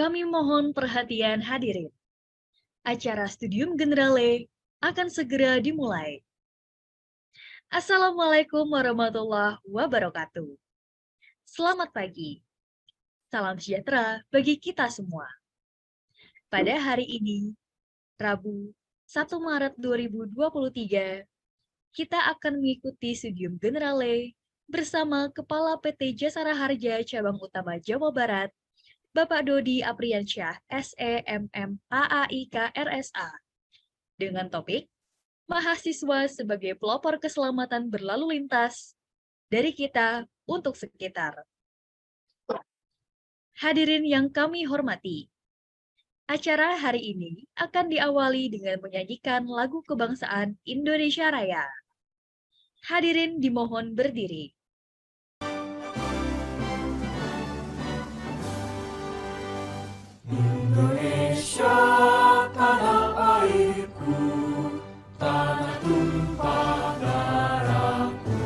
Kami mohon perhatian hadirin. Acara Studium Generale akan segera dimulai. Assalamualaikum warahmatullahi wabarakatuh. Selamat pagi. Salam sejahtera bagi kita semua. Pada hari ini, Rabu 1 Maret 2023, kita akan mengikuti Studium Generale bersama Kepala PT Jasara Harja Cabang Utama Jawa Barat, Bapak Dodi Apriansyah, SEMM AAIK RSA, dengan topik Mahasiswa sebagai pelopor keselamatan berlalu lintas dari kita untuk sekitar. Hadirin yang kami hormati, acara hari ini akan diawali dengan menyanyikan lagu kebangsaan Indonesia Raya. Hadirin dimohon berdiri. Indonesia, tanah airku, tanah tumpah darahku.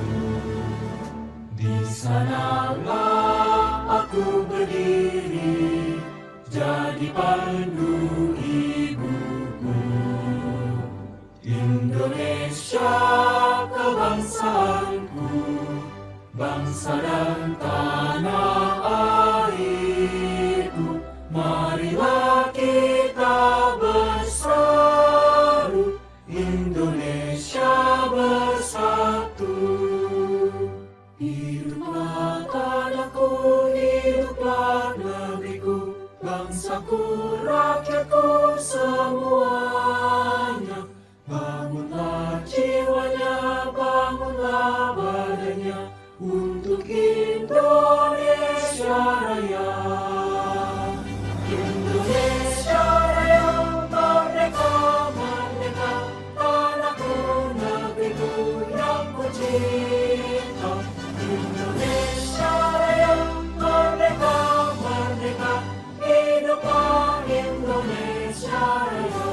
Di sanalah aku berdiri, jadi pandu ibuku. Indonesia, kebangsaanku, bangsa dan tanah airku. Marilah kita bersatu, Indonesia bersatu. Hiduplah tanahku, hiduplah negeriku, bangsaku, rakyatku semuanya. Bangunlah jiwanya, bangunlah badannya, untuk Indonesia Raya. Indonesia Raya, merdeka, merdeka, tanahku, negeriku yang ku cinta. Indonesia Raya, merdeka, merdeka, hiduplah Indonesia Raya.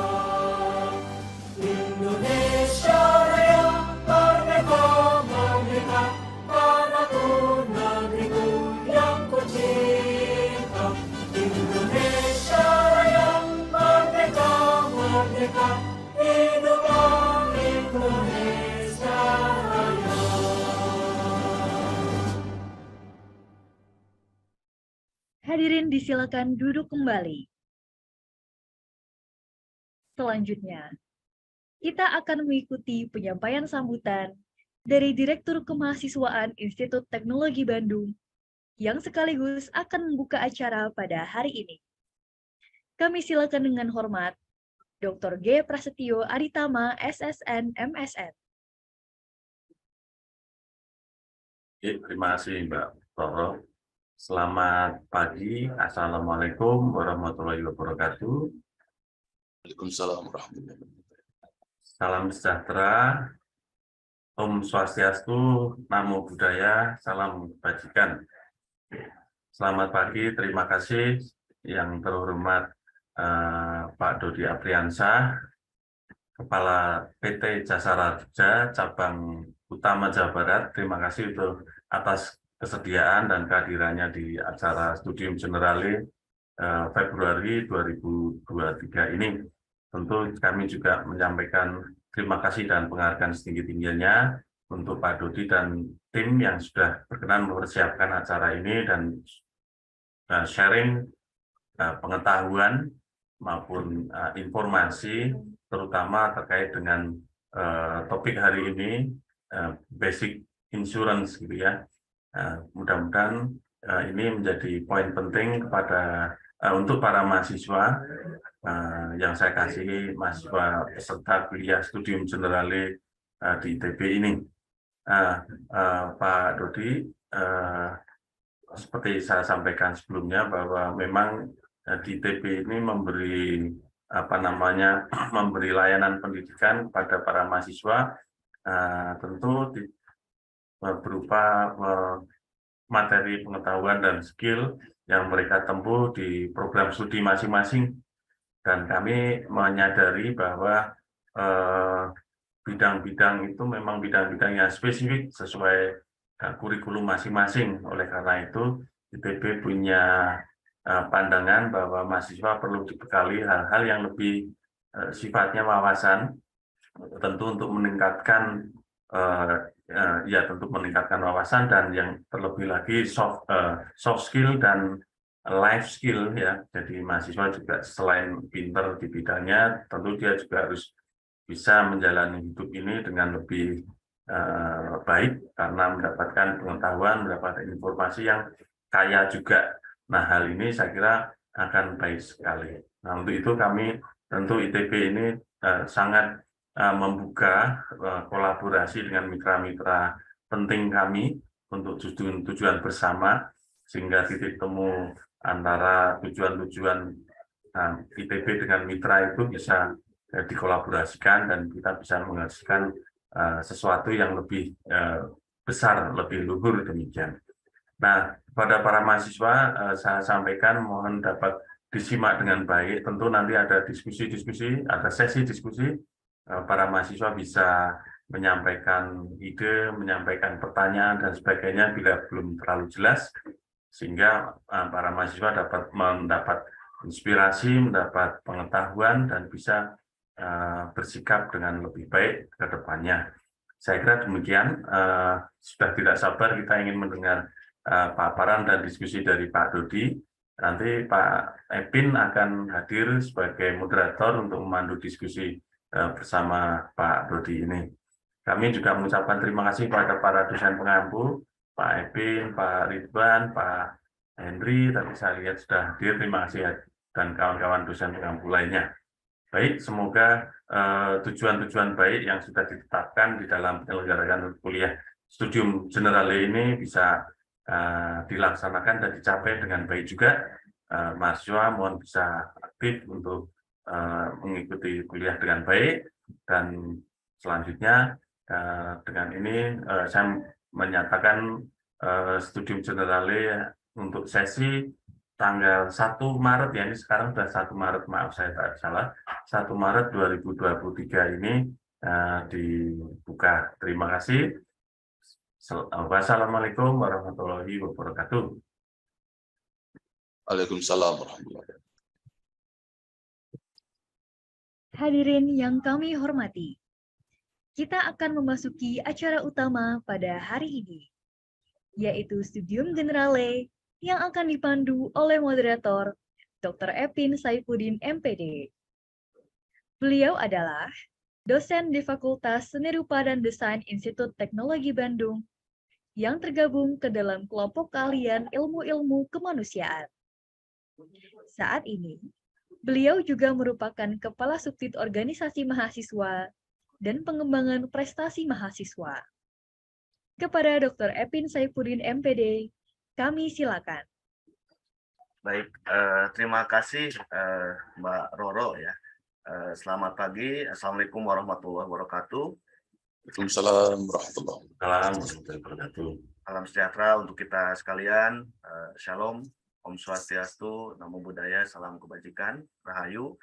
Indonesia Raya, merdeka, merdeka, tanahku, negeriku yang ku cinta. Indonesia Raya, merdeka, merdeka, hiduplah Indonesia Raya. Hadirin disilakan duduk kembali. Selanjutnya, kita akan mengikuti penyampaian sambutan dari Direktur Kemahasiswaan Institut Teknologi Bandung yang sekaligus akan membuka acara pada hari ini. Kami silakan dengan hormat Dr. G. Prasetyo Aritama, SSN, MSN. Terima kasih Mbak Roro. Selamat pagi. Assalamualaikum warahmatullahi wabarakatuh. Waalaikumsalam warahmatullahi wabarakatuh. Salam sejahtera. Om Swastiastu, Namo Buddhaya, Salam Kebajikan. Selamat pagi, terima kasih yang terhormat Pak Dodi Apriansyah, Kepala PT Jasara Harja Cabang Utama Jawa Barat. Terima kasih atas kesediaan dan kehadirannya di acara Studium Generale Februari 2023 ini. Tentu kami juga menyampaikan terima kasih dan penghargaan setinggi-tingginya untuk Pak Dodi dan tim yang sudah berkenan mempersiapkan acara ini dan sharing pengetahuan maupun informasi terutama terkait dengan topik hari ini, basic insurance gitu ya. Mudah-mudahan ini menjadi poin penting untuk para mahasiswa yang saya kasih, mahasiswa peserta kuliah Studium Generale di ITB ini. Pak Dodi, seperti saya sampaikan sebelumnya bahwa memang di ITB ini memberi memberi layanan pendidikan kepada para mahasiswa, tentu berupa materi pengetahuan dan skill yang mereka tempuh di program studi masing-masing. Dan kami menyadari bahwa bidang-bidang itu memang bidang-bidang yang spesifik sesuai kurikulum masing-masing. Oleh karena itu, ITB punya pandangan bahwa mahasiswa perlu dibekali hal-hal yang lebih sifatnya wawasan, tentu untuk meningkatkan tentu meningkatkan wawasan, dan yang terlebih lagi soft skill dan life skill ya. Jadi mahasiswa juga selain pinter di bidangnya, tentu dia juga harus bisa menjalani hidup ini dengan lebih baik karena mendapatkan pengetahuan, mendapatkan informasi yang kaya juga. Nah, hal ini saya kira akan baik sekali. Nah, untuk itu kami tentu ITB ini sangat membuka kolaborasi dengan mitra-mitra penting kami untuk tujuan bersama, sehingga titik temu antara tujuan-tujuan ITB dengan mitra itu bisa dikolaborasikan dan kita bisa menghasilkan sesuatu yang lebih besar, lebih luhur demikian. Nah, kepada para mahasiswa saya sampaikan mohon dapat disimak dengan baik. Tentu nanti ada diskusi-diskusi, ada sesi diskusi. Para mahasiswa bisa menyampaikan ide, menyampaikan pertanyaan dan sebagainya bila belum terlalu jelas, sehingga para mahasiswa dapat mendapat inspirasi, mendapat pengetahuan dan bisa bersikap dengan lebih baik ke depannya. Saya kira demikian. Sudah tidak sabar kita ingin mendengar paparan dan diskusi dari Pak Dodi. Nanti Pak Epin akan hadir sebagai moderator untuk memandu diskusi bersama Pak Dodi ini. Kami juga mengucapkan terima kasih kepada para dosen pengampu, Pak Epin, Pak Ridwan, Pak Henry, tadi saya lihat sudah hadir. Terima kasih, dan kawan-kawan dosen pengampu lainnya. Baik, semoga tujuan-tujuan baik yang sudah ditetapkan di dalam penyelenggaraan kuliah Studium Generale ini bisa dilaksanakan dan dicapai dengan baik juga. Mahasiswa mohon bisa aktif untuk mengikuti kuliah dengan baik, dan selanjutnya dengan ini saya menyatakan Studium Generale untuk sesi tanggal 1 Maret ya, ini sekarang sudah 1 Maret, maaf saya tak salah, 1 Maret 2023 ini dibuka. Terima kasih. Wassalamualaikum warahmatullahi wabarakatuh. Waalaikumsalam warahmatullahi wabarakatuh. Hadirin yang kami hormati, kita akan memasuki acara utama pada hari ini, yaitu Studium Generale yang akan dipandu oleh moderator Dr. Epin Saifuddin, MPD. Beliau adalah dosen di Fakultas Seni Rupa dan Desain Institut Teknologi Bandung yang tergabung ke dalam kelompok keahlian ilmu-ilmu kemanusiaan. Saat ini, beliau juga merupakan Kepala Subdit Organisasi Mahasiswa dan Pengembangan Prestasi Mahasiswa. Kepada Dr. Epin Saifuddin, MPD, kami silakan. Baik, terima kasih Mbak Roro ya. Selamat pagi, Assalamualaikum warahmatullahi wabarakatuh. Waalaikumsalam warahmatullahi wabarakatuh. Salam sejahtera untuk kita sekalian. Shalom, Om Swastiastu, Namo Buddhaya, Salam Kebajikan, Rahayu.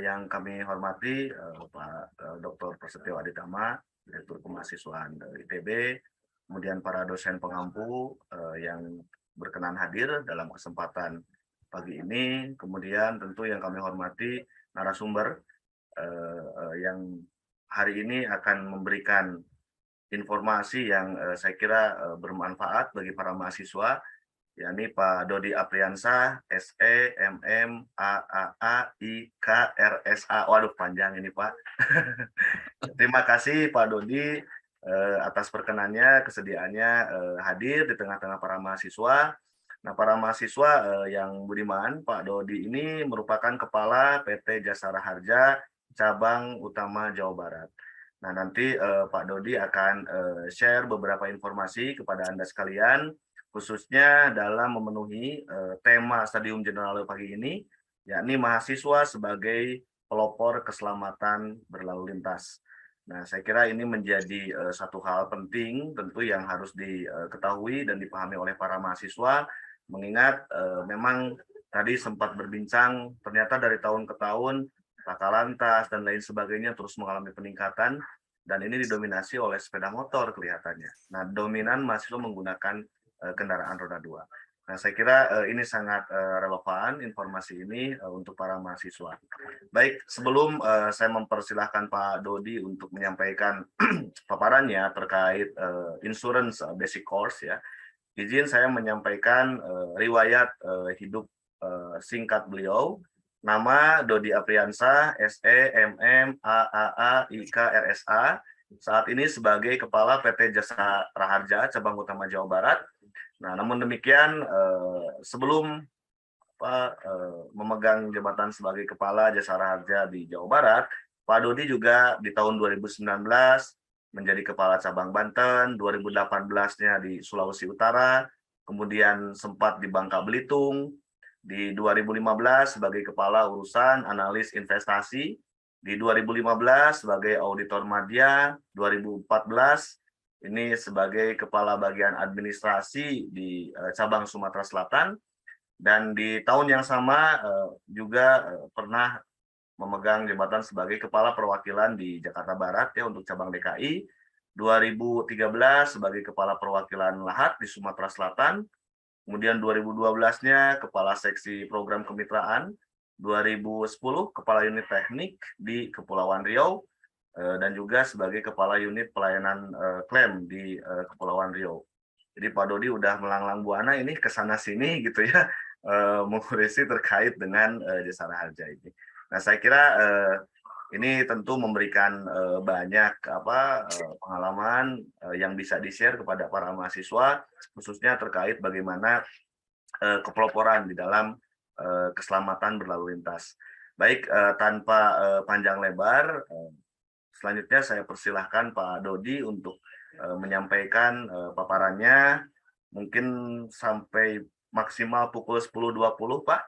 Yang kami hormati Pak Dr. Prasetyo Aditama, Direktur Kemahasiswaan ITB, kemudian para dosen pengampu yang berkenan hadir dalam kesempatan pagi ini, kemudian tentu yang kami hormati narasumber yang hari ini akan memberikan informasi yang saya kira bermanfaat bagi para mahasiswa, yakni Pak Dodi Apriansyah, SE, MM, AAA, IK, RSA. Waduh, panjang ini Pak. Terima kasih Pak Dodi atas perkenannya, kesediaannya hadir di tengah-tengah para mahasiswa. Nah, para mahasiswa yang budiman, Pak Dodi ini merupakan Kepala PT Jasara Harja Cabang Utama Jawa Barat. Nah, nanti Pak Dodi akan share beberapa informasi kepada Anda sekalian, khususnya dalam memenuhi tema Studium Generale pagi ini, yakni mahasiswa sebagai pelopor keselamatan berlalu lintas. Nah, saya kira ini menjadi satu hal penting tentu yang harus diketahui dan dipahami oleh para mahasiswa, mengingat memang tadi sempat berbincang, ternyata dari tahun ke tahun laka lantas dan lain sebagainya terus mengalami peningkatan, dan ini didominasi oleh sepeda motor kelihatannya. Nah, dominan mahasiswa menggunakan kendaraan roda 2. Nah, saya kira ini sangat relevan informasi ini untuk para mahasiswa. Baik, sebelum saya mempersilahkan Pak Dodi untuk menyampaikan paparannya terkait insurance basic course ya, izin saya menyampaikan riwayat hidup singkat beliau. Nama Dodi Apriansah, SE, MM, AAA, IK, RSA. Saat ini sebagai Kepala PT Jasa Raharja Cabang Utama Jawa Barat. Nah, namun demikian sebelum memegang jabatan sebagai Kepala Jasa Raharja di Jawa Barat, Pak Dodi juga di tahun 2019 menjadi Kepala Cabang Banten, 2018-nya di Sulawesi Utara, kemudian sempat di Bangka Belitung, di 2015 sebagai Kepala Urusan Analis Investasi, di 2015 sebagai Auditor Madya, 2014 ini sebagai Kepala Bagian Administrasi di Cabang Sumatera Selatan, dan di tahun yang sama juga pernah memegang jabatan sebagai Kepala Perwakilan di Jakarta Barat ya untuk cabang DKI, 2013 sebagai Kepala Perwakilan Lahat di Sumatera Selatan, kemudian 2012-nya Kepala Seksi Program Kemitraan, 2010 Kepala Unit Teknik di Kepulauan Riau, dan juga sebagai Kepala Unit Pelayanan Klaim di Kepulauan Riau. Jadi Pak Dodi udah melanglang buana ini ke sana sini gitu ya, mengurusi terkait dengan Jasa Raharja ini. Nah, saya kira ini tentu memberikan banyak pengalaman yang bisa di-share kepada para mahasiswa, khususnya terkait bagaimana kepeloporan di dalam keselamatan berlalu lintas. Baik, tanpa panjang lebar, selanjutnya saya persilahkan Pak Dodi untuk menyampaikan paparannya, mungkin sampai maksimal pukul 10.20, Pak.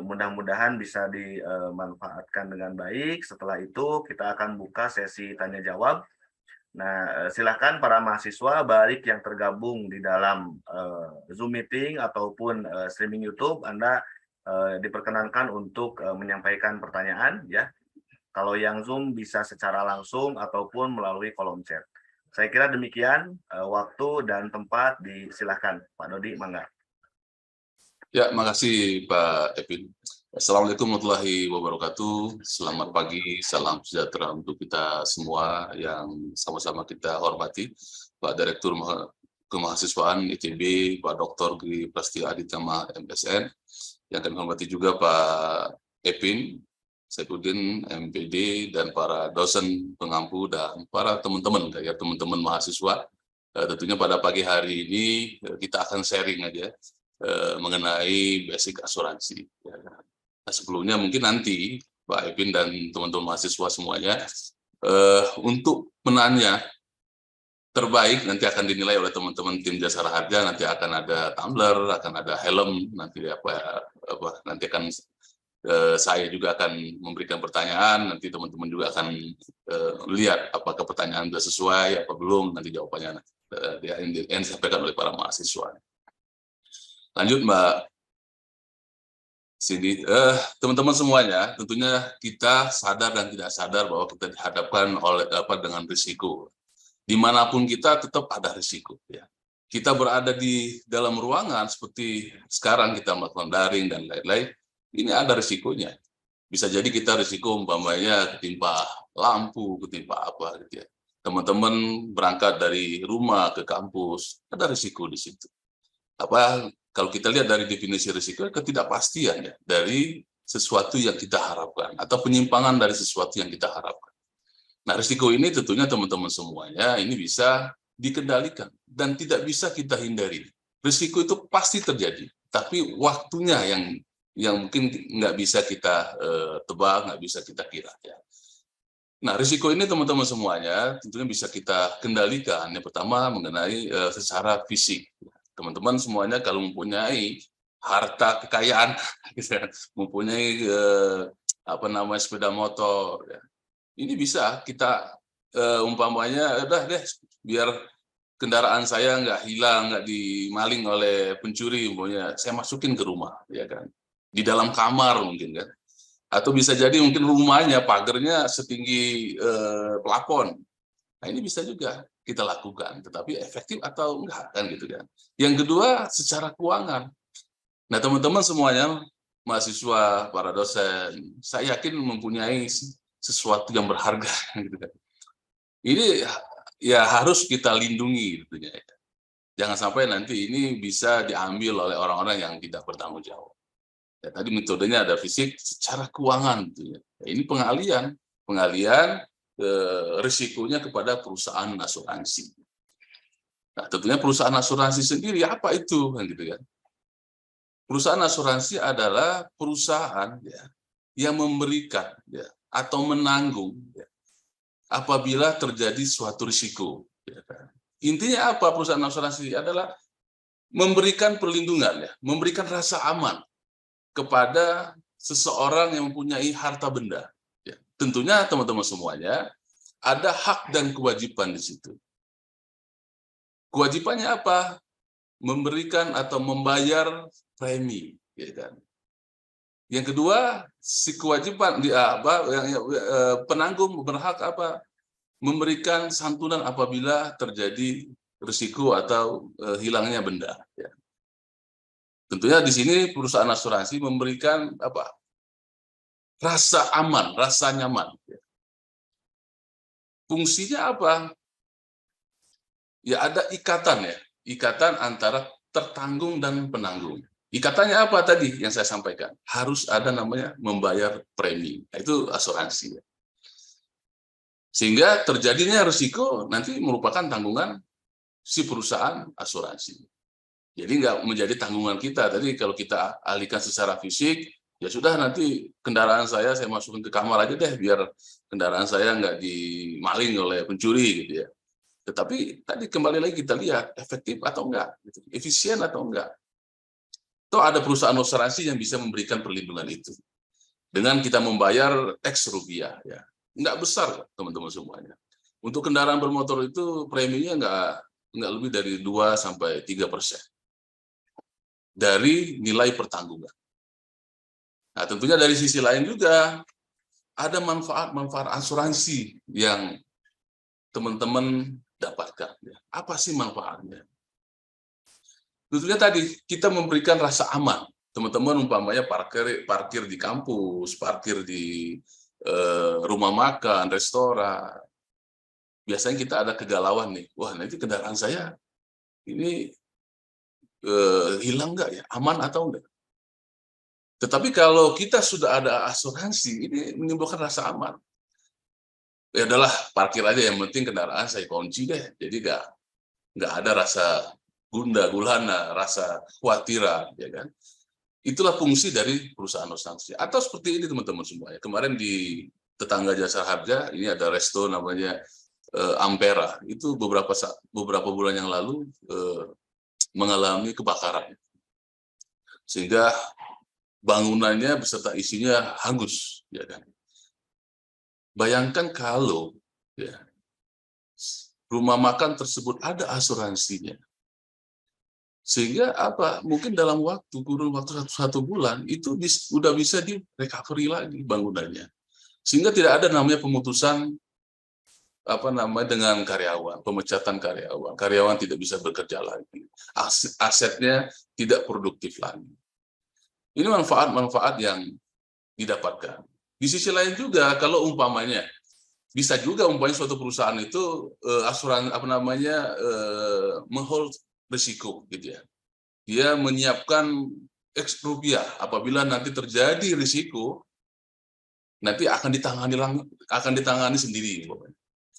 Mudah-mudahan bisa dimanfaatkan dengan baik. Setelah itu kita akan buka sesi tanya jawab. Nah, silakan para mahasiswa baik yang tergabung di dalam Zoom meeting ataupun streaming YouTube, Anda diperkenankan untuk menyampaikan pertanyaan ya. Kalau yang Zoom bisa secara langsung ataupun melalui kolom chat. Saya kira demikian, waktu dan tempat disilakan. Pak Dodi, mangga. Ya, makasih Pak Epin. Assalamualaikum warahmatullahi wabarakatuh. Selamat pagi, salam sejahtera untuk kita semua yang sama-sama kita hormati. Pak Direktur Kemahasiswaan ITB, Pak Dr. Gri Prastya Aditama MSN, yang kami hormati juga Pak Epin, Saifuddin, MPD, dan para dosen pengampu dan para teman-teman mahasiswa. Tentunya pada pagi hari ini kita akan sharing aja mengenai basic asuransi. Nah, sebelumnya mungkin nanti Pak Epin dan teman-teman mahasiswa semuanya untuk menanya terbaik nanti akan dinilai oleh teman-teman tim Jasa Raharja. Nanti akan ada tumbler, akan ada helm, nanti nanti akan saya juga akan memberikan pertanyaan. Nanti teman-teman juga akan lihat apakah pertanyaan sudah sesuai apa belum. Nanti jawabannya yang disampaikan oleh para mahasiswa. Lanjut Mbak Cindy, teman-teman semuanya, tentunya kita sadar dan tidak sadar bahwa kita dihadapkan oleh dengan risiko. Dimanapun kita tetap ada risiko. Ya. Kita berada di dalam ruangan seperti sekarang kita melakukan daring dan lain-lain, ini ada risikonya. Bisa jadi kita risiko umpamanya ketimpa lampu, ketimpa apa gitu ya. Teman-teman berangkat dari rumah ke kampus, ada risiko di situ. Kalau kita lihat dari definisi risiko, ketidakpastian ya, dari sesuatu yang kita harapkan atau penyimpangan dari sesuatu yang kita harapkan. Nah, risiko ini tentunya teman-teman semuanya ini bisa dikendalikan dan tidak bisa kita hindari. Risiko itu pasti terjadi, tapi waktunya yang mungkin nggak bisa kita tebak, nggak bisa kita kira. Ya. Nah, risiko ini teman-teman semuanya tentunya bisa kita kendalikan. Yang pertama mengenai secara fisik. Teman-teman semuanya kalau mempunyai harta kekayaan, mempunyai sepeda motor, ya, ini bisa kita umpamanya, udah deh, biar kendaraan saya nggak hilang, nggak dimaling oleh pencuri, umpamanya saya masukin ke rumah, ya kan, di dalam kamar mungkin kan, atau bisa jadi mungkin rumahnya pagarnya setinggi plafon. Nah ini bisa juga kita lakukan, tetapi efektif atau enggak kan gitu kan. Yang kedua secara keuangan. Nah teman-teman semuanya, mahasiswa, para dosen, saya yakin mempunyai sesuatu yang berharga gitu kan. Ini ya harus kita lindungi gitu ya. Jangan sampai nanti ini bisa diambil oleh orang-orang yang tidak bertanggung jawab. Ya, tadi metodenya ada fisik secara keuangan gitu ya. Ini pengalian risikonya kepada perusahaan asuransi. Nah, tentunya perusahaan asuransi sendiri apa itu kan gitu kan. Perusahaan asuransi adalah perusahaan ya yang memberikan ya atau menanggung ya, apabila terjadi suatu risiko. Ya kan. Intinya apa perusahaan asuransi adalah memberikan perlindungan ya, memberikan rasa aman kepada seseorang yang mempunyai harta benda. Ya. Tentunya teman-teman semuanya ada hak dan kewajiban di situ. Kewajibannya apa? Memberikan atau membayar premi, ya kan. Yang kedua, si kewajiban penanggung berhak apa? Memberikan santunan apabila terjadi risiko atau hilangnya benda. Ya. Tentunya di sini perusahaan asuransi memberikan apa? Rasa aman, rasa nyaman. Ya. Fungsinya apa? Ya ada ikatan ya, ikatan antara tertanggung dan penanggung. Ikatannya apa tadi yang saya sampaikan? Harus ada namanya membayar premi. Nah, itu asuransi. Ya. Sehingga terjadinya risiko nanti merupakan tanggungan si perusahaan asuransi. Jadi nggak menjadi tanggungan kita. Tadi kalau kita alihkan secara fisik, ya sudah nanti kendaraan saya masukin ke kamar aja deh, biar kendaraan saya nggak dimaling oleh pencuri gitu ya. Tetapi tadi kembali lagi kita lihat efektif atau enggak, gitu. Efisien atau enggak. Toh ada perusahaan asuransi yang bisa memberikan perlindungan itu. Dengan kita membayar X rupiah ya. Enggak besar teman-teman semuanya. Untuk kendaraan bermotor itu preminya enggak lebih dari 2-3% dari nilai pertanggungan. Nah, tentunya dari sisi lain juga ada manfaat-manfaat asuransi yang teman-teman dapatkan. Apa sih manfaatnya? Tentunya tadi kita memberikan rasa aman. Teman-teman umpamanya parkir di kampus, parkir di rumah makan, restoran. Biasanya kita ada kegalauan nih. Wah, nanti kendaraan saya ini hilang nggak ya? Aman atau enggak? Tetapi kalau kita sudah ada asuransi, ini menimbulkan rasa aman. Ya adalah parkir aja, yang penting kendaraan saya kunci deh. Jadi nggak ada rasa gundah gulana, rasa khawatiran, ya kan? Itulah fungsi dari perusahaan asuransi. Atau seperti ini teman-teman semuanya. Kemarin di tetangga Jasa Harja ini ada resto namanya Ampera. Itu beberapa bulan yang lalu mengalami kebakaran, sehingga bangunannya beserta isinya hangus, ya kan? Bayangkan kalau ya, rumah makan tersebut ada asuransinya, sehingga apa? Mungkin dalam kurun waktu satu bulan itu sudah bisa di recovery lagi bangunannya, sehingga tidak ada namanya pemutusan dengan karyawan, pemecatan karyawan tidak bisa bekerja lagi, asetnya tidak produktif lagi. Ini manfaat-manfaat yang didapatkan. Di sisi lain juga, kalau umpamanya bisa juga suatu perusahaan itu menghold risiko gitu ya. Dia menyiapkan X rupiah apabila nanti terjadi risiko, nanti akan ditangani sendiri.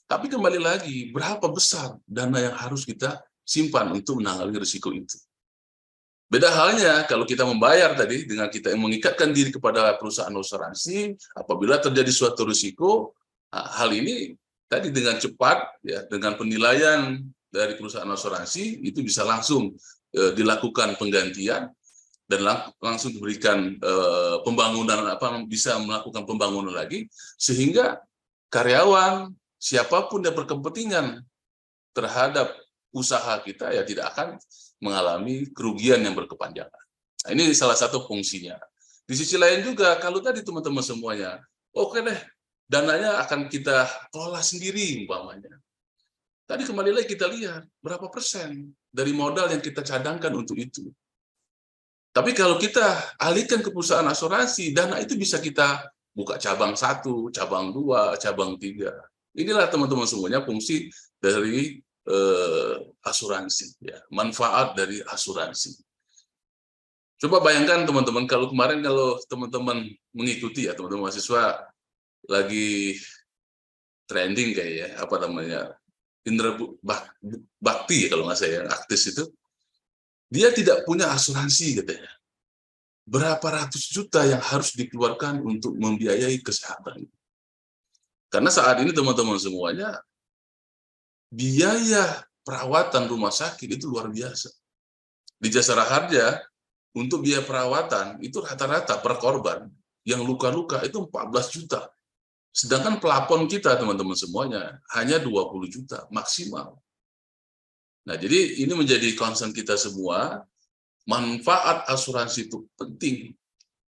Tapi kembali lagi, berapa besar dana yang harus kita simpan untuk menangani risiko itu? Beda halnya kalau kita membayar tadi dengan kita mengikatkan diri kepada perusahaan asuransi, apabila terjadi suatu risiko, hal ini tadi dengan cepat ya, dengan penilaian dari perusahaan asuransi itu bisa langsung dilakukan penggantian dan langsung diberikan pembangunan, bisa melakukan pembangunan lagi, sehingga karyawan siapapun yang berkepentingan terhadap usaha kita ya tidak akan mengalami kerugian yang berkepanjangan. Nah, ini salah satu fungsinya. Di sisi lain juga, kalau tadi teman-teman semuanya, oke deh, dananya akan kita kelola sendiri umpamanya. Tadi kembali lagi kita lihat berapa persen dari modal yang kita cadangkan untuk itu. Tapi kalau kita alihkan ke perusahaan asuransi, dana itu bisa kita buka cabang 1, cabang 2, cabang 3. Inilah teman-teman semuanya fungsi dari asuransi, ya, manfaat dari asuransi. Coba bayangkan teman-teman, kalau kemarin kalau teman-teman mengikuti ya, teman-teman mahasiswa lagi trending kayak ya, apa namanya, Indra Bakti kalau nggak saya yang aktif itu, dia tidak punya asuransi katanya. Berapa ratus juta yang harus dikeluarkan untuk membiayai kesehatan. Karena saat ini teman-teman semuanya, biaya perawatan rumah sakit itu luar biasa. Di Jasara Harja, untuk biaya perawatan itu rata-rata per korban yang luka-luka itu 14 juta. Sedangkan pelapon kita teman-teman semuanya hanya 20 juta maksimal. Nah, jadi ini menjadi concern kita semua, manfaat asuransi itu penting.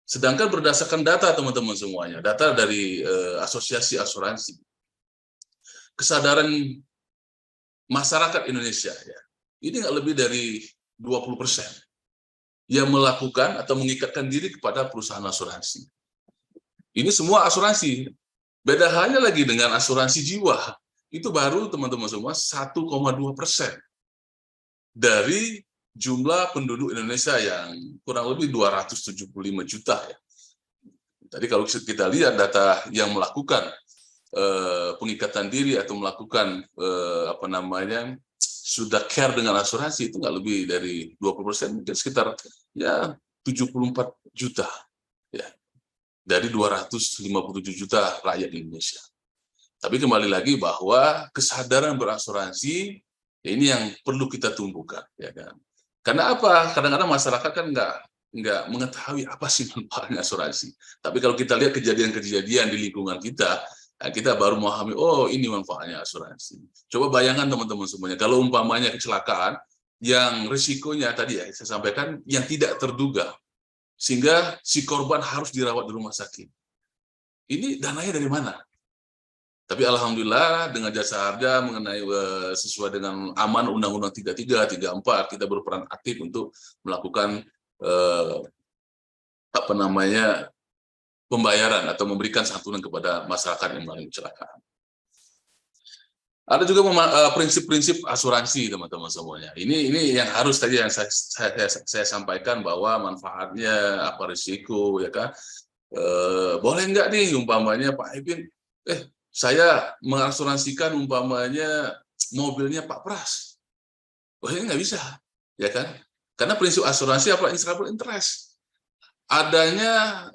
Sedangkan berdasarkan data teman-teman semuanya, data dari Asosiasi Asuransi, kesadaran masyarakat Indonesia ya, ini nggak lebih dari 20% yang melakukan atau mengikatkan diri kepada perusahaan asuransi. Ini semua asuransi. Beda halnya lagi dengan asuransi jiwa. Itu baru teman-teman semua 1,2% dari jumlah penduduk Indonesia yang kurang lebih 275 juta. Ya. Tadi kalau kita lihat data yang melakukan pengikatan diri atau melakukan sudah care dengan asuransi itu nggak lebih dari 20%, mungkin sekitar ya 74 juta ya dari 257 juta rakyat Indonesia. Tapi kembali lagi bahwa kesadaran berasuransi ya ini yang perlu kita tumbuhkan, ya kan? Karena apa? Kadang-kadang masyarakat kan nggak mengetahui apa sih manfaatnya asuransi. Tapi kalau kita lihat kejadian-kejadian di lingkungan kita, nah kita baru memahami, oh ini manfaatnya asuransi. Coba bayangkan teman-teman semuanya, kalau umpamanya kecelakaan, yang risikonya tadi ya saya sampaikan, yang tidak terduga, sehingga si korban harus dirawat di rumah sakit. Ini dananya dari mana? Tapi alhamdulillah dengan Jasa Harja mengenai sesuai dengan aman Undang-Undang 33, 34, kita berperan aktif untuk melakukan pembayaran atau memberikan santunan kepada masyarakat yang mengalami kecelakaan. Ada juga prinsip-prinsip asuransi teman-teman semuanya. Ini yang harus tadi yang saya sampaikan bahwa manfaatnya apa risiko ya kan. Boleh nggak nih umpamanya Pak Ipin, saya mengasuransikan umpamanya mobilnya Pak Pras. Oh ini nggak bisa, ya kan? Karena prinsip asuransi apa interest. Adanya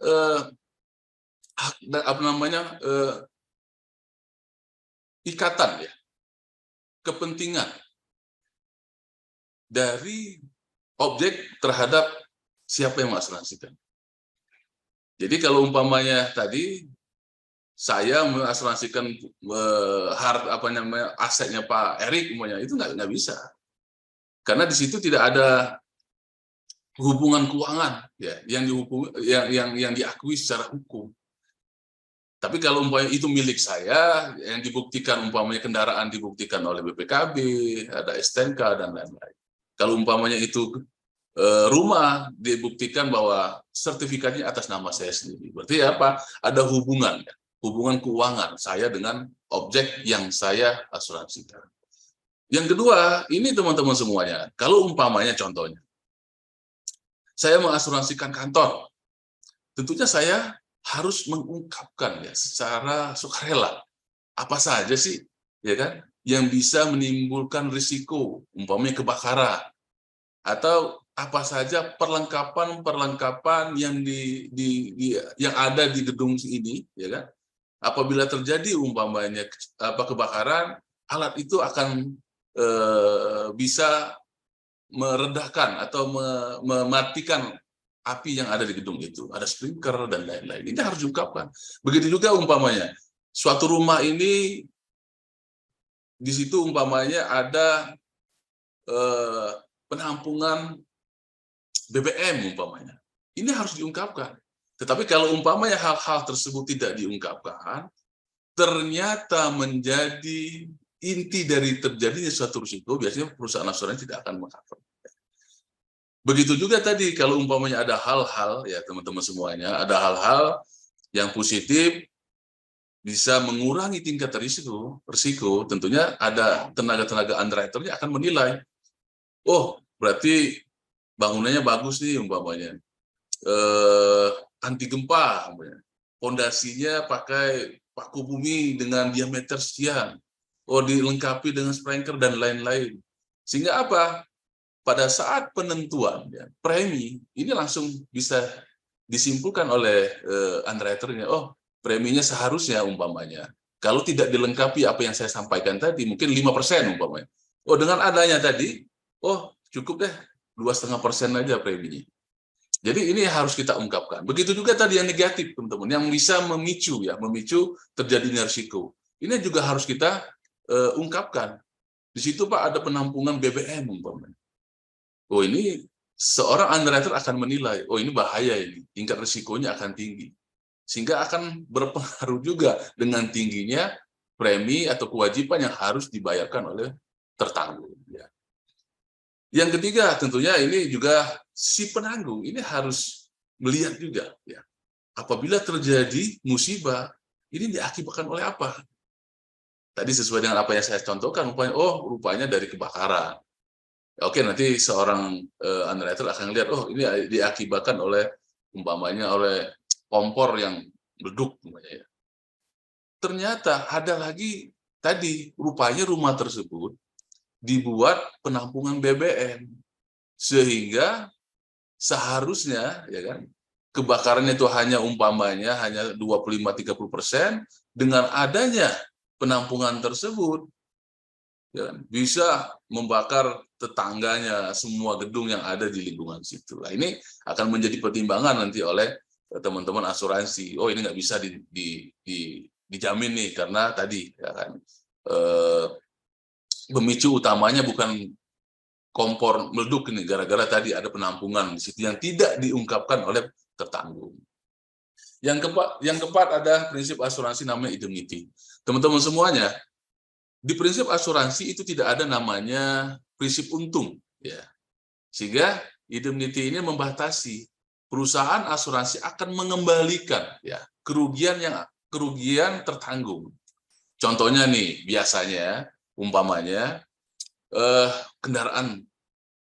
ikatan ya, kepentingan dari objek terhadap siapa yang mengasuransikan. Jadi kalau umpamanya tadi saya mengasuransikan asetnya Pak Erik umpamanya, itu nggak bisa. Karena di situ tidak ada hubungan keuangan ya yang diakui secara hukum. Tapi kalau umpamanya itu milik saya, yang dibuktikan umpamanya kendaraan dibuktikan oleh BPKB, ada STNK dan lain-lain. Kalau umpamanya itu rumah dibuktikan bahwa sertifikatnya atas nama saya sendiri. Berarti apa? Ada hubungan keuangan saya dengan objek yang saya asuransikan. Yang kedua, ini teman-teman semuanya, kalau umpamanya contohnya, saya mengasuransikan kantor, tentunya saya harus mengungkapkan ya secara sukarela apa saja sih ya kan yang bisa menimbulkan risiko, umpamanya kebakaran atau apa saja perlengkapan yang yang ada di gedung ini ya kan. Apabila terjadi umpamanya kebakaran, alat itu akan bisa meredahkan atau mematikan api yang ada di gedung itu. Ada sprinkler dan lain-lain. Ini harus diungkapkan. Begitu juga umpamanya suatu rumah ini di situ umpamanya ada penampungan BBM umpamanya. Ini harus diungkapkan. Tetapi kalau umpamanya hal-hal tersebut tidak diungkapkan, ternyata menjadi inti dari terjadinya suatu risiko, biasanya perusahaan asuransi tidak akan meng-cover. Begitu juga tadi kalau umpamanya ada hal-hal, ya teman-teman semuanya, ada hal-hal yang positif bisa mengurangi tingkat risiko, tentunya ada tenaga-tenaga underwriter-nya akan menilai, oh berarti bangunannya bagus nih umpamanya, anti gempa, pondasinya pakai paku bumi dengan diameter sekian, oh dilengkapi dengan sprinkler dan lain-lain. Sehingga apa? Pada saat penentuan ya, premi ini langsung bisa disimpulkan oleh underwriter-nya, oh preminya seharusnya umpamanya kalau tidak dilengkapi apa yang saya sampaikan tadi mungkin 5% umpamanya. Oh dengan adanya tadi, oh cukup deh 2,5% aja preminya. Jadi ini harus kita ungkapkan. Begitu juga tadi yang negatif teman-teman, yang bisa memicu terjadinya risiko. Ini juga harus kita ungkapkan. Di situ Pak ada penampungan BBM umpamanya. Oh ini seorang underwriter akan menilai, oh ini bahaya ini, tingkat risikonya akan tinggi. Sehingga akan berpengaruh juga dengan tingginya premi atau kewajiban yang harus dibayarkan oleh tertanggung. Ya. Yang ketiga tentunya ini juga si penanggung ini harus melihat juga, ya, apabila terjadi musibah ini diakibatkan oleh apa? Tadi sesuai dengan apa yang saya contohkan, rupanya dari kebakaran. Oke, nanti seorang underwriter akan lihat, oh ini diakibatkan oleh umpamanya oleh kompor yang meleduk. Ya. Ternyata ada lagi tadi, rupanya rumah tersebut dibuat penampungan BBM. Sehingga seharusnya ya kan, kebakarannya itu hanya umpamanya hanya 25-30%, dengan adanya penampungan tersebut ya, bisa membakar tetangganya, semua gedung yang ada di lingkungan situ. Nah, ini akan menjadi pertimbangan nanti oleh teman-teman asuransi. Oh ini nggak bisa dijamin nih karena tadi ya kan, pemicu utamanya bukan kompor meleduk ini, gara-gara tadi ada penampungan di situ yang tidak diungkapkan oleh tertanggung. Yang keempat ada prinsip asuransi namanya indemnity. Teman-teman semuanya, di prinsip asuransi itu tidak ada namanya prinsip untung, ya. Sehingga indemnity ini membatasi perusahaan asuransi akan mengembalikan ya kerugian tertanggung. Contohnya nih, biasanya umpamanya kendaraan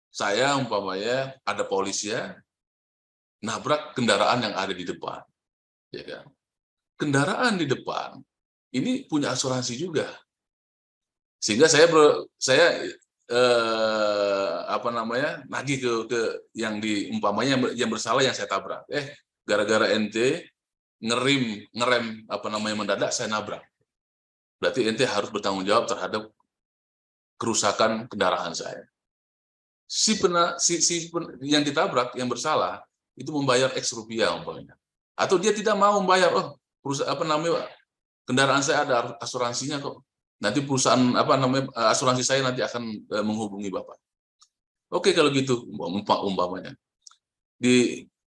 saya umpamanya ada polisinya nabrak kendaraan yang ada di depan, ya kan? Kendaraan di depan ini punya asuransi juga. Sehingga saya nagih ke yang umpamanya yang bersalah yang saya tabrak. Gara-gara ente ngerem mendadak saya nabrak. Berarti ente harus bertanggung jawab terhadap kerusakan kendaraan saya. Yang ditabrak, yang bersalah itu membayar X rupiah umpamanya. Atau dia tidak mau membayar, kendaraan saya ada asuransinya kok. Nanti perusahaan asuransi saya nanti akan menghubungi Bapak. Oke kalau gitu umpamanya.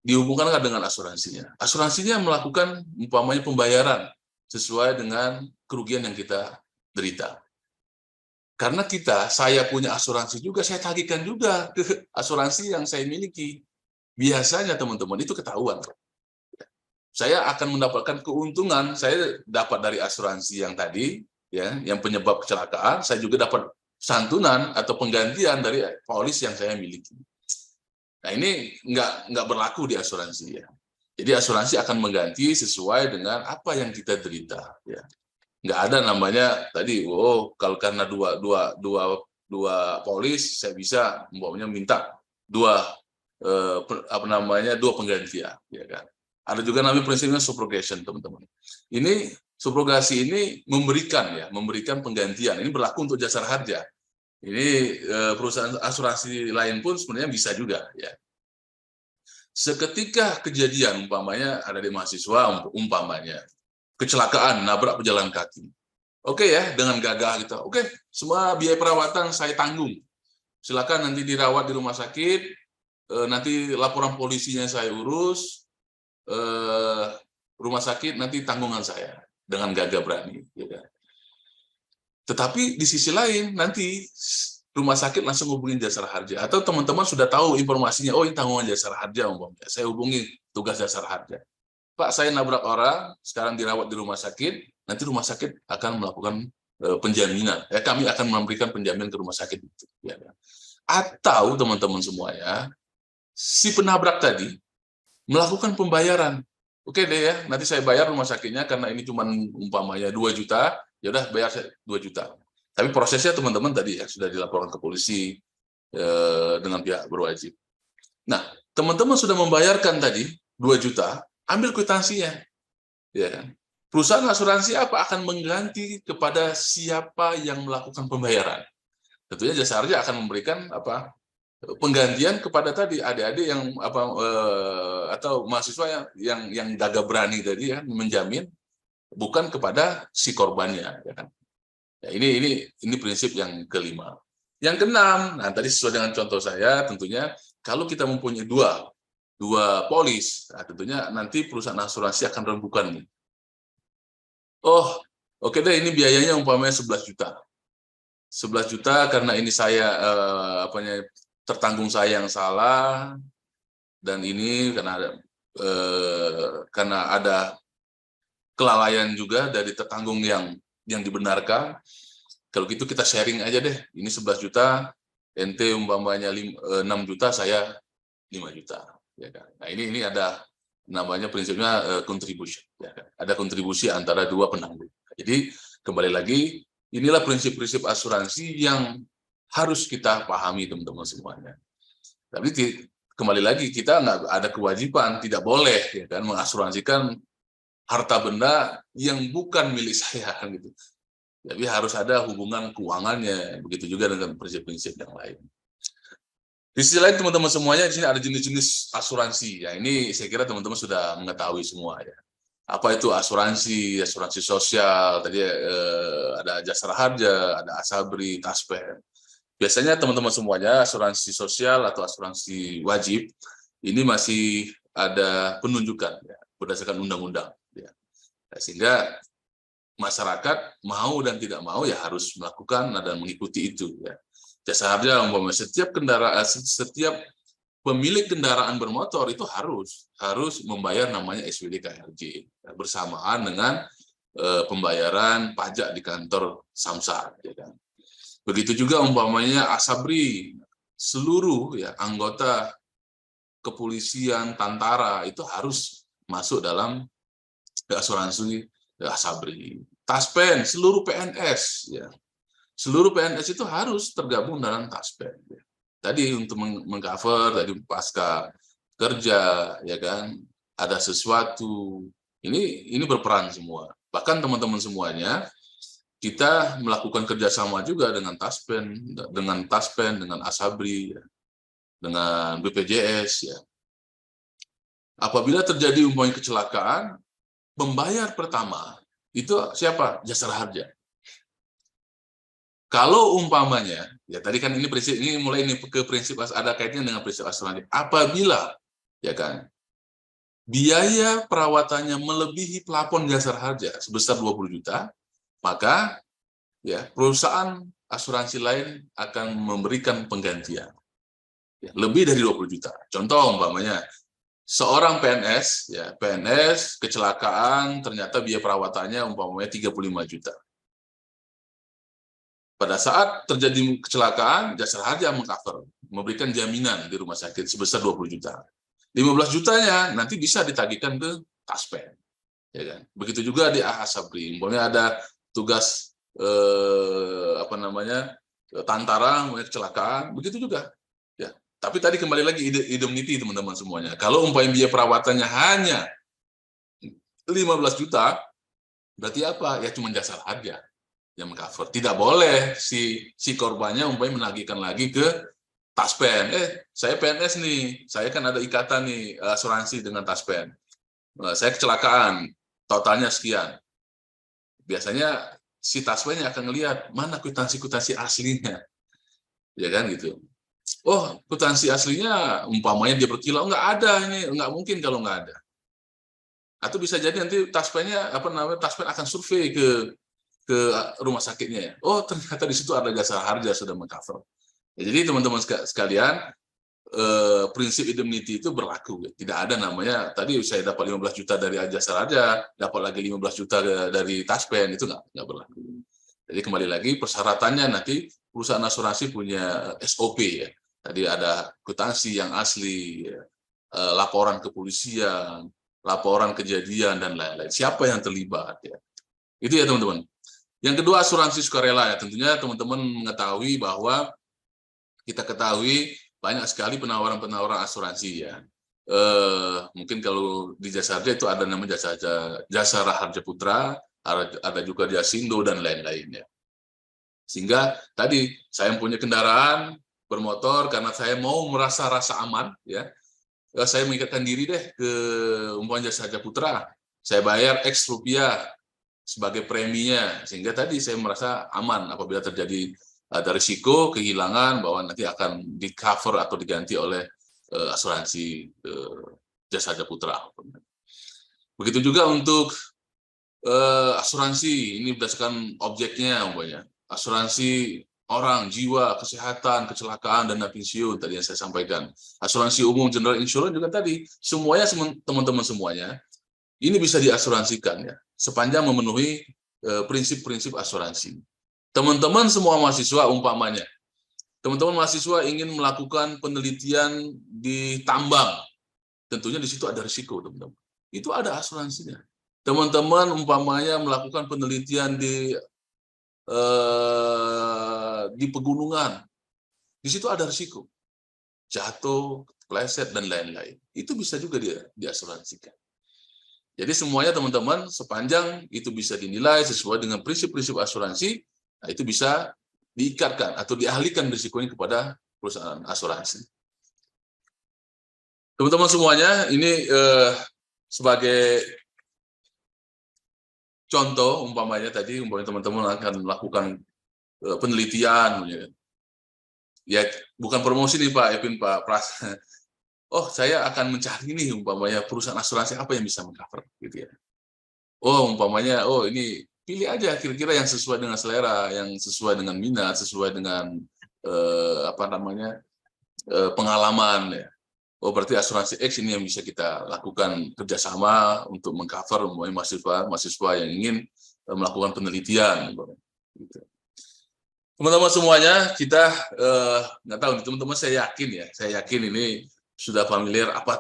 Dihubungkan dengan asuransinya. Asuransinya melakukan umpamanya pembayaran sesuai dengan kerugian yang kita derita. Karena saya punya asuransi juga, saya tagihkan juga ke asuransi yang saya miliki. Biasanya teman-teman itu ketahuan. Saya akan mendapatkan keuntungan, saya dapat dari asuransi yang tadi, ya, yang penyebab kecelakaan, saya juga dapat santunan atau penggantian dari polis yang saya miliki. Nah ini nggak berlaku di asuransi ya. Jadi asuransi akan mengganti sesuai dengan apa yang kita derita. Ya. Nggak ada namanya tadi, kalau karena dua polis saya bisa minta dua penggantian, ya kan. Ada juga namanya prinsipnya subrogation teman-teman. Ini subrogasi ini memberikan penggantian. Ini berlaku untuk jasa harja. Ini perusahaan asuransi lain pun sebenarnya bisa juga, ya. Seketika kejadian umpamanya ada di mahasiswa umpamanya kecelakaan nabrak pejalan kaki. Oke ya, dengan gagah gitu. Oke, semua biaya perawatan saya tanggung. Silakan nanti dirawat di rumah sakit, nanti laporan polisinya saya urus, rumah sakit nanti tanggungan saya dengan gagah berani. Ya. Tetapi di sisi lain nanti rumah sakit langsung hubungin Jasara Harja, atau teman-teman sudah tahu informasinya, oh ini tanggungan Jasara Harja umpamanya, saya hubungi tugas Jasara Harja, Pak saya nabrak orang, sekarang dirawat di rumah sakit, nanti rumah sakit akan melakukan penjaminan, kami akan memberikan penjaminan ke rumah sakit itu. Ya. Atau teman-teman semuanya, si penabrak tadi melakukan pembayaran, oke deh ya, nanti saya bayar rumah sakitnya karena ini cuma umpamanya 2 juta, ya udah bayar 2 juta. Tapi prosesnya teman-teman tadi ya sudah dilaporkan ke polisi dengan pihak berwajib. Nah, teman-teman sudah membayarkan tadi 2 juta, ambil kwitansinya. Ya kan? Perusahaan asuransi apa akan mengganti kepada siapa yang melakukan pembayaran. Tentunya Jasa Harja akan memberikan penggantian kepada tadi adik-adik yang atau mahasiswa yang gagah berani tadi ya menjamin, bukan kepada si korbannya, ya kan. Ya, ini prinsip yang kelima. Yang keenam, nah tadi sesuai dengan contoh saya, tentunya kalau kita mempunyai dua polis, nah, tentunya nanti perusahaan asuransi akan rembukan nih. Oh, oke deh, ini biayanya umpamanya 11 juta. 11 juta karena ini saya tertanggung saya yang salah, dan ini karena ada kelalaian juga dari tertanggung yang dibenarkan. Kalau gitu kita sharing aja deh, ini 11 juta, ente umpamanya 6 juta, saya 5 juta. Ya kan? Nah ini ada namanya prinsipnya contribution. Ya kan? Ada kontribusi antara dua penanggung. Jadi kembali lagi, inilah prinsip-prinsip asuransi yang harus kita pahami teman-teman semuanya. Tapi kembali lagi, kita nggak ada kewajiban, tidak boleh ya kan, mengasuransikan harta benda yang bukan milik saya gitu. Jadi harus ada hubungan keuangannya, begitu juga dengan prinsip-prinsip yang lain. Di sisi lain teman-teman semuanya, di sini ada jenis-jenis asuransi. Ya ini saya kira teman-teman sudah mengetahui semua ya. Apa itu asuransi sosial, tadi ada Jasara Harja, ada Asabri, Taspen. Biasanya teman-teman semuanya asuransi sosial atau asuransi wajib ini masih ada penunjukan ya, berdasarkan undang-undang. Ya. Nah, sehingga masyarakat mau dan tidak mau ya harus melakukan dan mengikuti itu ya. Jasa Harja umpamanya setiap pemilik kendaraan bermotor itu harus membayar namanya SWD KRJ ya, bersamaan dengan pembayaran pajak di kantor Samsat ya kan. Begitu juga umpamanya Asabri, seluruh ya anggota kepolisian, tentara itu harus masuk dalam asuransi Asabri. Taspen, seluruh PNS ya. Seluruh PNS itu harus tergabung dalam Taspen. Ya. Tadi untuk mengcover tadi pasca kerja ya kan, ada sesuatu. Ini berperan semua. Bahkan teman-teman semuanya kita melakukan kerjasama juga dengan Taspen, dengan Asabri, ya, dengan BPJS ya. Apabila terjadi umpamanya kecelakaan, pembayar pertama itu siapa? Jasara Harja. Kalau umpamanya, ya tadi kan ini prinsip, ini mulai ini ke prinsip ada kaitannya dengan prinsip asuransi. Apabila ya kan biaya perawatannya melebihi plafon Jasara Harja sebesar 20 juta, maka ya perusahaan asuransi lain akan memberikan penggantian. Ya, lebih dari 20 juta. Contoh umpamanya seorang PNS, ya PNS kecelakaan ternyata biaya perawatannya umpamanya 35 juta. Pada saat terjadi kecelakaan, Jasara Harja mengcover, memberikan jaminan di rumah sakit sebesar 20 juta. 15 jutanya nanti bisa ditagihkan ke Taspen. Ya kan? Begitu juga di Asabri, umpamanya ada tugas tantara kecelakaan, begitu juga. Ya. Tapi tadi kembali lagi indemnity teman-teman semuanya. Kalau umpamanya biaya perawatannya hanya 15 juta, berarti apa? Ya cuma Jasara Harja yang mengcover. Tidak boleh si korbannya umpamanya menagihkan lagi ke Taspen. Saya PNS nih, saya kan ada ikatan nih asuransi dengan Taspen. Saya kecelakaan, totalnya sekian. Biasanya si Taspennya akan ngelihat mana kwitansi aslinya. Ya kan gitu. Oh, kwitansi aslinya umpamanya dia berkilau, nggak ada ini, nggak mungkin kalau nggak ada. Atau bisa jadi nanti Taspennya Taspen akan survei ke ke rumah sakitnya ya. Oh, ternyata di situ ada jasa harja sudah mengcover. Ya, jadi teman-teman sekalian, prinsip indemnity itu berlaku. Tidak ada namanya tadi saya dapat 15 juta dari jasa harja, dapat lagi 15 juta dari Taspen, itu nggak berlaku. Jadi kembali lagi persyaratannya nanti perusahaan asuransi punya SOP ya. Tadi ada kwitansi yang asli, laporan kepolisian, laporan kejadian dan lain-lain. Siapa yang terlibat ya? Itu ya teman-teman. Yang kedua asuransi sukarela ya. Tentunya teman-teman mengetahui bahwa kita ketahui banyak sekali penawaran-penawaran asuransi ya. Mungkin kalau di jasa harja itu ada namanya jasa Raharja Putra, ada juga Jasindo dan lain-lainnya. Sehingga tadi saya punya kendaraan bermotor karena saya mau merasa rasa aman ya. Saya mengikatkan diri deh ke umpamanya jasa Harja Putra. Saya bayar X rupiah sebagai preminya, sehingga tadi saya merasa aman apabila terjadi ada risiko kehilangan bahwa nanti akan di cover atau diganti oleh asuransi jasa Harja Putra. Begitu juga untuk asuransi, ini berdasarkan objeknya umpamanya. Asuransi orang, jiwa, kesehatan, kecelakaan, dana pensiun tadi yang saya sampaikan. Asuransi umum general insurance juga tadi, semuanya teman-teman semuanya ini bisa diasuransikan ya, sepanjang memenuhi prinsip-prinsip asuransi. Teman-teman semua mahasiswa umpamanya, teman-teman mahasiswa ingin melakukan penelitian di tambang, tentunya di situ ada risiko teman-teman. Itu ada asuransinya. Teman-teman umpamanya melakukan penelitian di pegunungan, di situ ada risiko, jatuh, kepleset dan lain-lain. Itu bisa juga diasuransikan. Jadi semuanya teman-teman, sepanjang itu bisa dinilai sesuai dengan prinsip-prinsip asuransi, nah itu bisa diikatkan atau dialihkan risikonya kepada perusahaan asuransi. Teman-teman semuanya, ini sebagai contoh umpamanya tadi, umpamanya teman-teman akan melakukan penelitian, ya bukan promosi nih Pak Epin, Pak Pras. Oh, saya akan mencari nih umpamanya perusahaan asuransi apa yang bisa mengcover gitu ya. Oh, umpamanya ini pilih aja kira-kira yang sesuai dengan selera, yang sesuai dengan minat, sesuai dengan pengalaman ya. Oh, berarti asuransi X ini yang bisa kita lakukan kerjasama untuk mengcover umpamanya mahasiswa yang ingin melakukan penelitian gitu. Teman-teman semuanya, kita nggak tahu, teman-teman saya yakin ini sudah familiar apa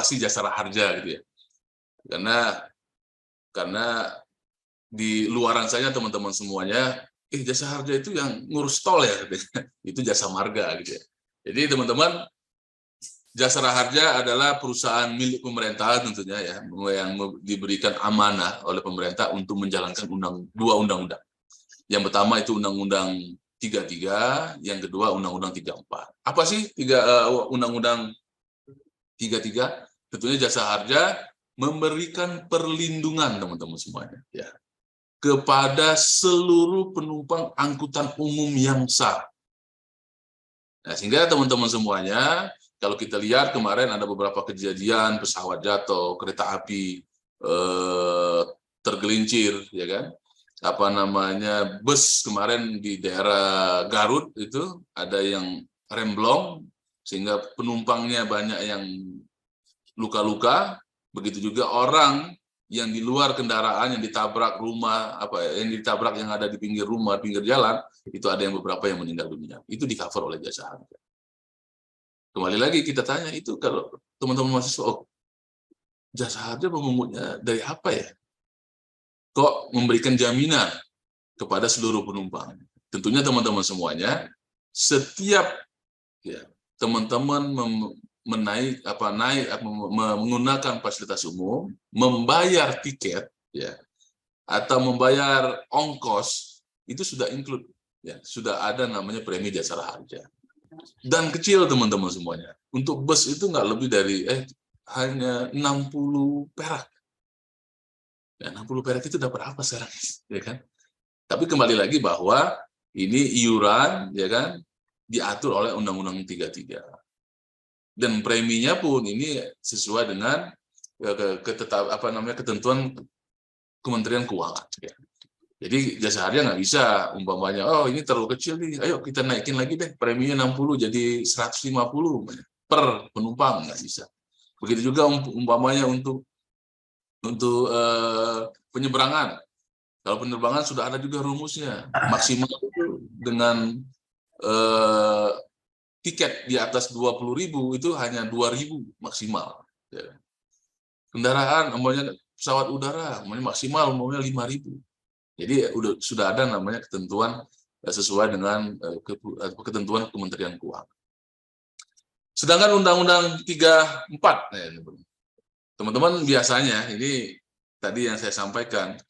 sih jasa harja gitu ya. Karena di luaran saya teman-teman semuanya, jasa harja itu yang ngurus tol ya, itu jasa marga gitu ya. Jadi teman-teman, jasa harja adalah perusahaan milik pemerintah tentunya ya, yang diberikan amanah oleh pemerintah untuk menjalankan dua undang-undang. Yang pertama itu Undang-Undang 33, yang kedua Undang-Undang 34. Apa sih Undang-Undang 33? Tentunya jasa harja memberikan perlindungan teman-teman semuanya ya kepada seluruh penumpang angkutan umum yang sah. Nah, sehingga teman-teman semuanya, kalau kita lihat kemarin ada beberapa kejadian pesawat jatuh, kereta api tergelincir, ya kan? Bus kemarin di daerah Garut itu ada yang remblong sehingga penumpangnya banyak yang luka-luka. Begitu juga orang yang di luar kendaraan yang ditabrak rumah, yang ada di pinggir rumah, pinggir jalan, itu ada yang beberapa yang meninggal dunia. Itu di-cover oleh jasa harja. Kembali lagi kita tanya itu kalau teman-teman mahasiswa, jasa harja memungutnya dari apa ya? Kok memberikan jaminan kepada seluruh penumpang? Tentunya teman-teman semuanya, setiap teman-teman menggunakan fasilitas umum, membayar tiket ya atau membayar ongkos, itu sudah include ya, sudah ada namanya premi jasa harja. Dan kecil teman-teman semuanya. Untuk bus itu nggak lebih dari hanya 60 perak. Ya, 60 perak itu dapat apa sekarang, ya kan? Tapi kembali lagi bahwa ini iuran, ya kan, diatur oleh Undang-Undang 33. Dan preminya pun ini sesuai dengan ketentuan Kementerian Keuangan. Ya. Jadi jasa harja nggak bisa umpamanya, oh ini terlalu kecil nih, ayo kita naikin lagi deh preminya 60 jadi 150 per penumpang, nggak bisa. Begitu juga umpamanya untuk penyeberangan. Kalau penerbangan sudah ada juga rumusnya, maksimal itu dengan tiket di atas 20.000 itu hanya 2.000 maksimal. Ya. Kendaraan, umpamanya pesawat udara, maksimal umpamanya 5.000. Jadi sudah ada namanya ketentuan sesuai dengan ketentuan Kementerian Keuangan. Sedangkan Undang-Undang 34, teman-teman biasanya ini tadi yang saya sampaikan,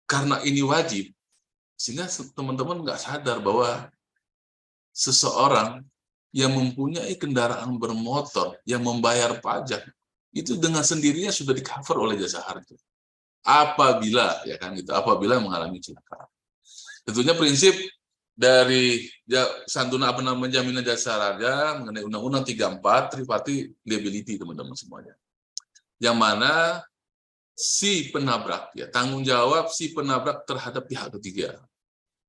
karena ini wajib, sehingga teman-teman nggak sadar bahwa seseorang yang mempunyai kendaraan bermotor yang membayar pajak itu dengan sendirinya sudah di-cover oleh jasa harja. Apabila apabila mengalami kecelakaan. Tentunya prinsip dari santunan jaminan jasa harja mengenai Undang-Undang 34 triparty liability, teman-teman semuanya. Yang mana si penabrak, tanggung jawab si penabrak terhadap pihak ketiga.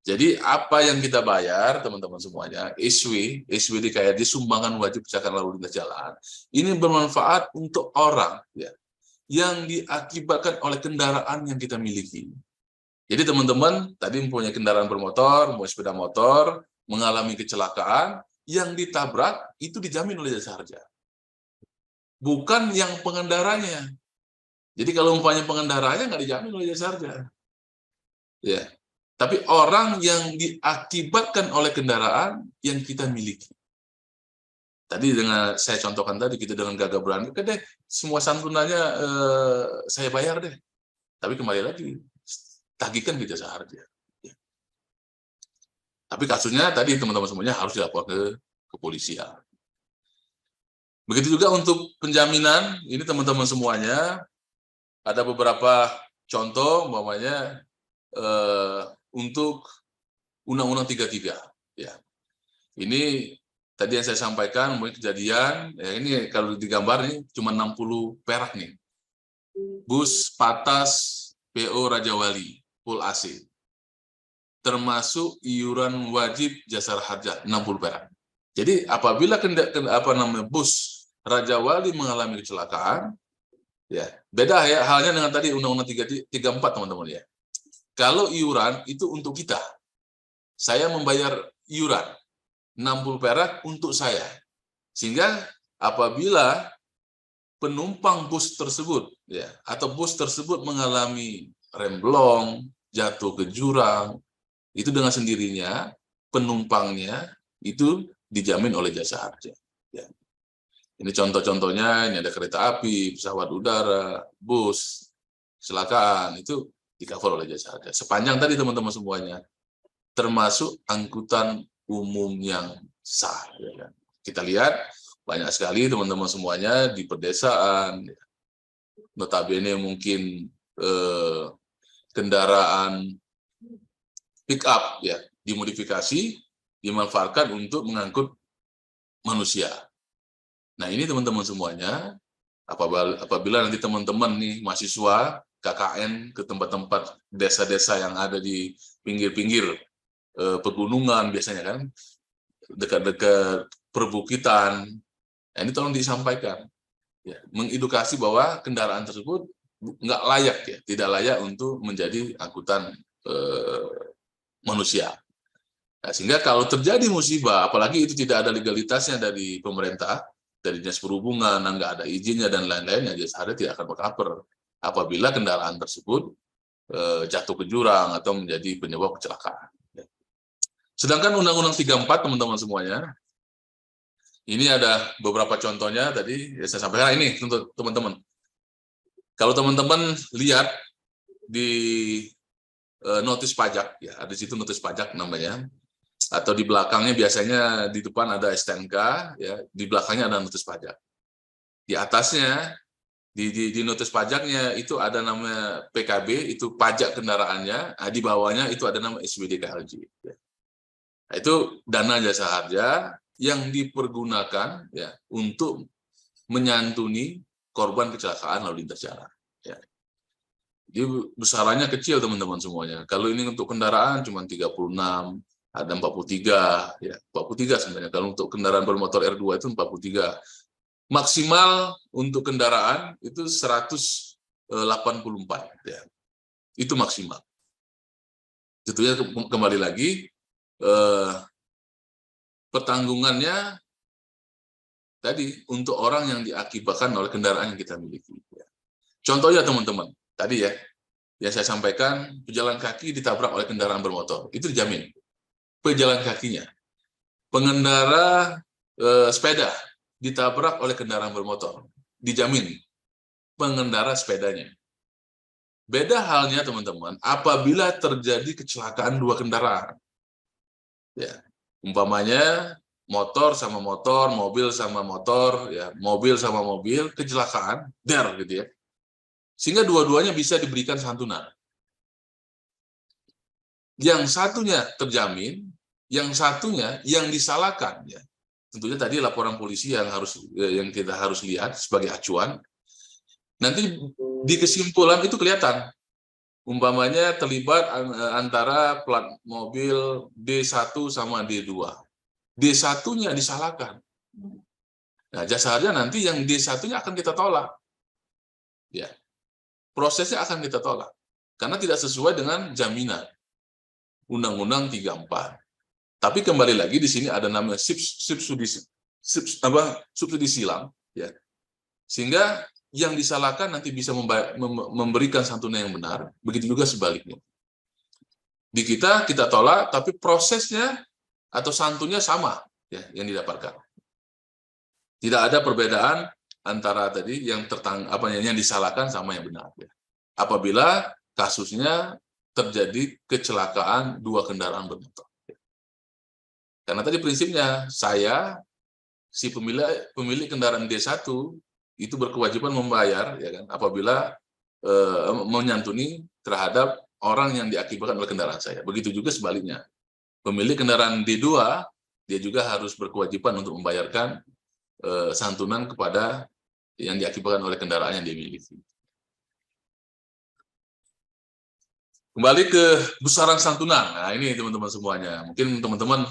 Jadi apa yang kita bayar, teman-teman semuanya, SW kayak di sumbangan wajib kecelakaan lalu lintas jalan, ini bermanfaat untuk orang yang diakibatkan oleh kendaraan yang kita miliki. Jadi teman-teman tadi mempunyai kendaraan bermotor, mempunyai sepeda motor, mengalami kecelakaan, yang ditabrak itu dijamin oleh jasa harja. Bukan yang pengendaranya. Jadi kalau umpamanya pengendaranya nggak dijamin oleh jasa harja. Ya. Tapi orang yang diakibatkan oleh kendaraan yang kita miliki. Tadi dengan saya contohkan tadi, kita dengan gagah berani, oke deh, semua santunannya saya bayar deh. Tapi kembali lagi, tagihkan ke jasa harja. Ya. Tapi kasusnya tadi teman-teman semuanya harus dilapor ke kepolisian. Begitu juga untuk penjaminan, ini teman-teman semuanya, ada beberapa contoh, umpamanya untuk Undang-Undang 33. Ya. Ini tadi yang saya sampaikan, mungkin kejadian, ini kalau digambar nih cuma 60 perak nih. Bus Patas PO Raja Wali, full AC. Termasuk iuran wajib jasa harja 60 perak. Jadi apabila bus Raja Wali mengalami kecelakaan, ya beda ya halnya dengan tadi Undang-Undang 34, teman-teman ya. Kalau iuran itu untuk kita. Saya membayar iuran 60 perak untuk saya. Sehingga apabila penumpang bus tersebut atau bus tersebut mengalami remblong, jatuh ke jurang, itu dengan sendirinya penumpangnya itu dijamin oleh jasa harja. Ya. Ini contoh-contohnya, ini ada kereta api, pesawat udara, bus, kecelakaan, itu di-cover oleh jasa harja. Sepanjang tadi teman-teman semuanya, termasuk angkutan umum yang sah. Ya. Kita lihat banyak sekali teman-teman semuanya di pedesaan, notabene mungkin kendaraan pick up dimodifikasi, dimanfaatkan untuk mengangkut manusia. Nah ini teman-teman semuanya, apabila nanti teman-teman nih mahasiswa KKN ke tempat-tempat desa-desa yang ada di pinggir-pinggir pegunungan biasanya kan, dekat-dekat perbukitan, nah, ini tolong disampaikan, mengedukasi bahwa kendaraan tersebut nggak layak tidak layak untuk menjadi angkutan manusia. Nah, sehingga kalau terjadi musibah, apalagi itu tidak ada legalitasnya dari pemerintah, dari dinas perhubungan, nggak ada izinnya dan lain-lain, jasa harja tidak akan meng-cover apabila kendaraan tersebut jatuh ke jurang atau menjadi penyebab kecelakaan. Sedangkan Undang-Undang 34, teman-teman semuanya, ini ada beberapa contohnya tadi saya sampaikan. Ini untuk teman-teman. Kalau teman-teman lihat di notis pajak, ada di situ notis pajak namanya, atau di belakangnya biasanya di depan ada STNK, di belakangnya ada notis pajak. Di atasnya di notis pajaknya itu ada nama PKB, itu pajak kendaraannya, di bawahnya itu ada nama SWDKLJ. Nah, itu dana jasa harja yang dipergunakan untuk menyantuni korban kecelakaan lalu lintas jalan. Jadi besarannya kecil teman-teman semuanya. Kalau ini untuk kendaraan cuma 36, ada 43, ya 43 sebenarnya. Kalau untuk kendaraan bermotor R2 itu 43. Maksimal untuk kendaraan itu 184, ya. Itu maksimal. Tentunya kembali lagi pertanggungannya tadi untuk orang yang diakibatkan oleh kendaraan yang kita miliki. Contohnya teman-teman, tadi ya, yang saya sampaikan, pejalan kaki ditabrak oleh kendaraan bermotor, itu dijamin. Pejalan kakinya. Pengendara sepeda ditabrak oleh kendaraan bermotor, dijamin. Pengendara sepedanya. Beda halnya teman-teman, apabila terjadi kecelakaan dua kendaraan. Ya, umpamanya motor sama motor, mobil sama motor, ya, mobil sama mobil, kecelakaan, gitu ya. Sehingga dua-duanya bisa diberikan santunan. Yang satunya terjamin, yang satunya yang disalahkan, ya. Tentunya tadi laporan polisi yang kita harus lihat sebagai acuan. Nanti di kesimpulan itu kelihatan. Umpamanya terlibat antara plat mobil D1 sama D2. D1-nya disalahkan. Nah, jasa harja nanti yang D1-nya akan kita tolak. Ya. Prosesnya akan kita tolak karena tidak sesuai dengan jaminan Undang-Undang 34. Tapi kembali lagi di sini ada namanya subsidi silang, ya. Sehingga yang disalahkan nanti bisa memberikan santunan yang benar, begitu juga sebaliknya. Di kita tolak, tapi prosesnya atau santunnya sama, ya, yang didapatkan. Tidak ada perbedaan antara tadi yang yang disalahkan sama yang benar. Ya. Apabila kasusnya terjadi kecelakaan dua kendaraan bermotor. Ya. Karena tadi prinsipnya saya si pemilik kendaraan D1 itu berkewajiban membayar, ya kan, apabila menyantuni terhadap orang yang diakibatkan oleh kendaraan saya. Begitu juga sebaliknya. Pemilik kendaraan D2 dia juga harus berkewajiban untuk membayarkan santunan kepada yang diakibatkan oleh kendaraan yang dimiliki. Kembali ke besaran santunan. Nah, ini teman-teman semuanya. Mungkin teman-teman,